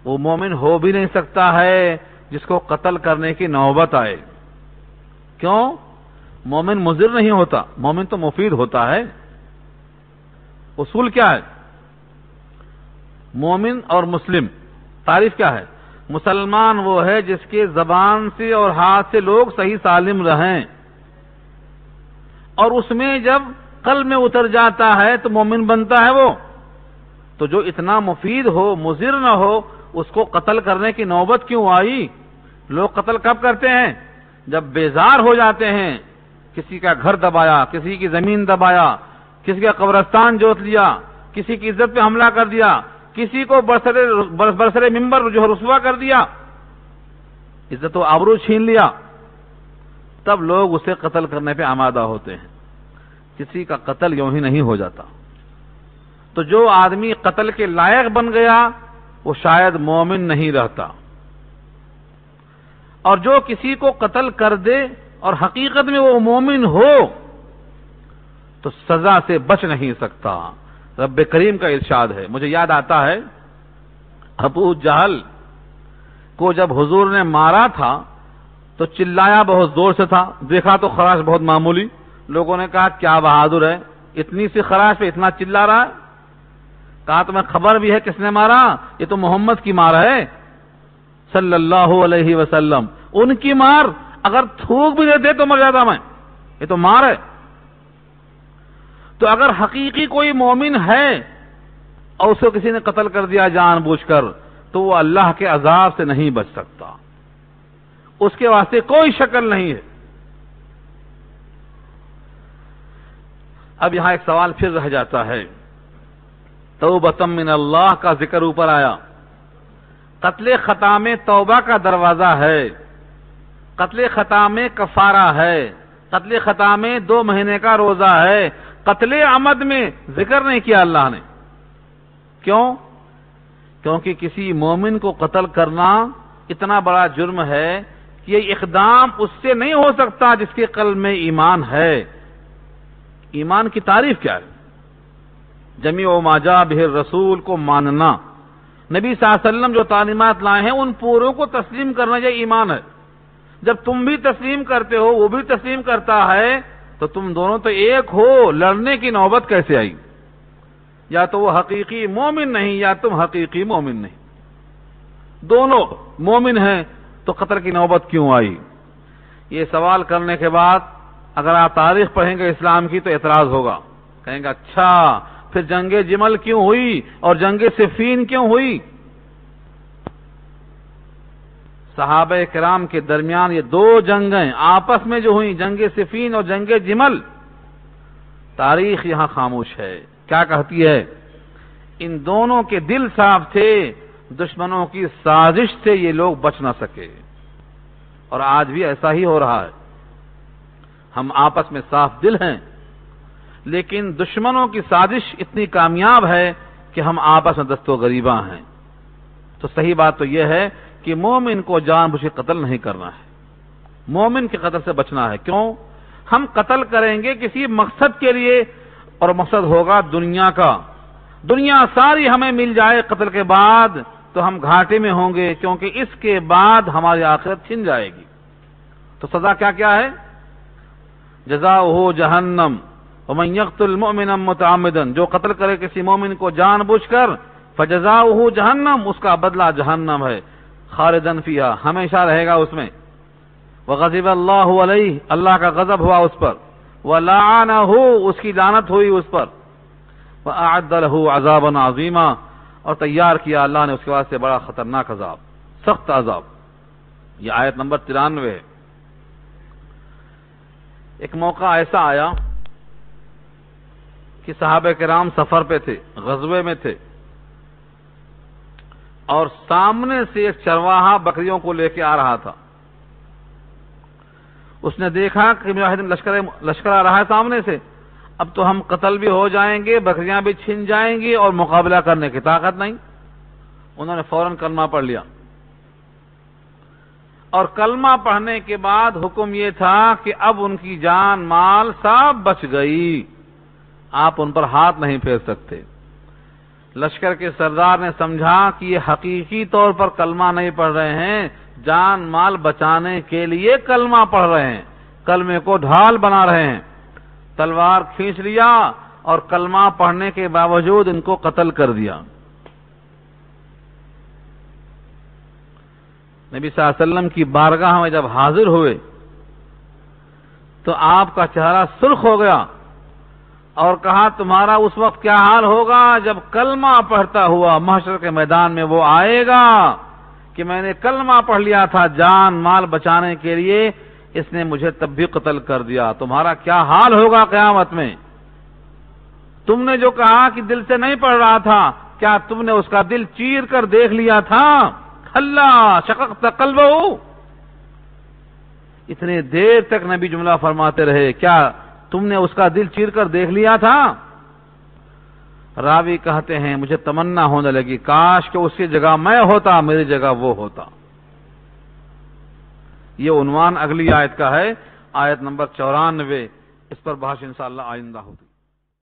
وہ مومن ہو بھی نہیں سکتا ہے جس کو قتل کرنے کی نوبت آئے۔ کیوں؟ مومن مضر نہیں ہوتا، مومن تو مفید ہوتا ہے۔ اصول کیا ہے؟ مومن اور مسلم تعریف کیا ہے؟ مسلمان وہ ہے جس کے زبان سے اور ہاتھ سے لوگ صحیح سالم رہیں، اور اس میں جب قلب میں اتر جاتا ہے تو مومن بنتا ہے وہ۔ تو جو اتنا مفید ہو، مضر نہ ہو، اس کو قتل کرنے کی نوبت کیوں آئی؟ لوگ قتل کب کرتے ہیں؟ جب بیزار ہو جاتے ہیں، کسی کا گھر دبایا، کسی کی زمین دبایا، کسی کا قبرستان جوت لیا، کسی کی عزت پہ حملہ کر دیا، کسی کو برسر ممبر جو رسوا کر دیا، عزت و آبرو چھین لیا، تب لوگ اسے قتل کرنے پہ آمادہ ہوتے ہیں۔ کسی کا قتل یوں ہی نہیں ہو جاتا۔ تو جو آدمی قتل کے لائق بن گیا وہ شاید مومن نہیں رہتا، اور جو کسی کو قتل کر دے اور حقیقت میں وہ مومن ہو تو سزا سے بچ نہیں سکتا۔ رب کریم کا ارشاد ہے، مجھے یاد آتا ہے ابو جہل کو جب حضور نے مارا تھا تو چلایا بہت زور سے تھا، دیکھا تو خراش بہت معمولی، لوگوں نے کہا کیا بہادر ہے، اتنی سی خراش پہ اتنا چلا رہا ہے۔ کہا تمہیں خبر بھی ہے کس نے مارا؟ یہ تو محمد کی مار ہے صلی اللہ علیہ وسلم، ان کی مار، اگر تھوک بھی دے تو مر جاتا میں، یہ تو مار ہے۔ تو اگر حقیقی کوئی مومن ہے اور اس کو کسی نے قتل کر دیا جان بوجھ کر، تو وہ اللہ کے عذاب سے نہیں بچ سکتا، اس کے واسطے کوئی شکل نہیں ہے۔ اب یہاں ایک سوال پھر رہ جاتا ہے، توبۃ من اللہ کا ذکر اوپر آیا، قتل خطا میں توبہ کا دروازہ ہے، قتل خطا میں کفارہ ہے، قتل خطا میں 2 مہینے کا روزہ ہے، قتل عمد میں ذکر نہیں کیا اللہ نے۔ کیوں؟ کیونکہ کسی مومن کو قتل کرنا اتنا بڑا جرم ہے کہ یہ اقدام اس سے نہیں ہو سکتا جس کے قلب میں ایمان ہے۔ ایمان کی تعریف کیا ہے؟ جمیع ما جاء بہ الرسول کو ماننا، نبی صلی اللہ علیہ وسلم جو تعلیمات لائے ہیں ان پوروں کو تسلیم کرنا، یہ ایمان ہے۔ جب تم بھی تسلیم کرتے ہو، وہ بھی تسلیم کرتا ہے، تو تم دونوں تو ایک ہو، لڑنے کی نوبت کیسے آئی؟ یا تو وہ حقیقی مومن نہیں یا تم حقیقی مومن نہیں، دونوں مومن ہیں تو قتل کی نوبت کیوں آئی؟ یہ سوال کرنے کے بعد اگر آپ تاریخ پڑھیں گے اسلام کی تو اعتراض ہوگا، کہیں گے اچھا پھر جنگ جمل کیوں ہوئی اور جنگ صفین کیوں ہوئی؟ صحابہ کرام کے درمیان یہ 2 جنگیں آپس میں جو ہوئیں، جنگ صفین اور جنگ جمل، تاریخ یہاں خاموش ہے۔ کیا کہتی ہے؟ ان دونوں کے دل صاف تھے، دشمنوں کی سازش سے یہ لوگ بچ نہ سکے، اور آج بھی ایسا ہی ہو رہا ہے۔ ہم آپس میں صاف دل ہیں، لیکن دشمنوں کی سازش اتنی کامیاب ہے کہ ہم آپس میں دست و غریباں ہیں۔ تو صحیح بات تو یہ ہے کہ مومن کو جان بوجھ کے قتل نہیں کرنا ہے، مومن کے قتل سے بچنا ہے۔ کیوں؟ ہم قتل کریں گے کسی مقصد کے لیے، اور مقصد ہوگا دنیا کا، دنیا ساری ہمیں مل جائے قتل کے بعد تو ہم گھاٹے میں ہوں گے، کیونکہ اس کے بعد ہماری آخرت چھن جائے گی۔ تو سزا کیا کیا ہے؟ جزاؤہ جہنم ومن یقتل مؤمنا متعمدا، جو قتل کرے کسی مومن کو جان بوجھ کر، فجزاؤہ جہنم، اس کا بدلہ جہنم ہے، خالدن فیہا، ہمیشہ رہے گا اس میں، وغضب اللہ علیہ، اللہ کا غضب ہوا اس پر، ولعنہ، اس کی لعنت ہوئی اس پر، واعد لہ عذابا عظیما، اور تیار کیا اللہ نے اس کے واسطے بڑا خطرناک عذاب، سخت عذاب۔ یہ آیت نمبر 93 ہے۔ ایک موقع ایسا آیا کہ صحابہ کرام سفر پہ تھے، غزوے میں تھے، اور سامنے سے ایک چرواہا بکریوں کو لے کے آ رہا تھا. اس نے دیکھا کہ مجاہدین لشکر آ رہا ہے سامنے سے، اب تو ہم قتل بھی ہو جائیں گے، بکریاں بھی چھن جائیں گی اور مقابلہ کرنے کی طاقت نہیں. انہوں نے فوراً کلمہ پڑھ لیا، اور کلمہ پڑھنے کے بعد حکم یہ تھا کہ اب ان کی جان مال سب بچ گئی، آپ ان پر ہاتھ نہیں پھیر سکتے. لشکر کے سردار نے سمجھا کہ یہ حقیقی طور پر کلمہ نہیں پڑھ رہے ہیں، جان مال بچانے کے لیے کلمہ پڑھ رہے ہیں، کلمے کو ڈھال بنا رہے ہیں. تلوار کھینچ لیا اور کلمہ پڑھنے کے باوجود ان کو قتل کر دیا. نبی صلی اللہ علیہ وسلم کی بارگاہ میں جب حاضر ہوئے تو آپ کا چہرہ سرخ ہو گیا اور کہا تمہارا اس وقت کیا حال ہوگا جب کلمہ پڑھتا ہوا محشر کے میدان میں وہ آئے گا کہ میں نے کلمہ پڑھ لیا تھا جان مال بچانے کے لیے، اس نے مجھے تب بھی قتل کر دیا. تمہارا کیا حال ہوگا قیامت میں؟ تم نے جو کہا کہ دل سے نہیں پڑھ رہا تھا، کیا تم نے اس کا دل چیر کر دیکھ لیا تھا؟ اللہ شققت قلبہ. اتنے دیر تک نبی جملہ فرماتے رہے، کیا تم نے اس کا دل چیر کر دیکھ لیا تھا؟ راوی کہتے ہیں مجھے تمنا ہونے لگی کاش کہ اس کی جگہ میں ہوتا، میری جگہ وہ ہوتا. یہ عنوان اگلی آیت کا ہے، آیت نمبر 94. اس پر بحث انشاءاللہ آئندہ ہوگی.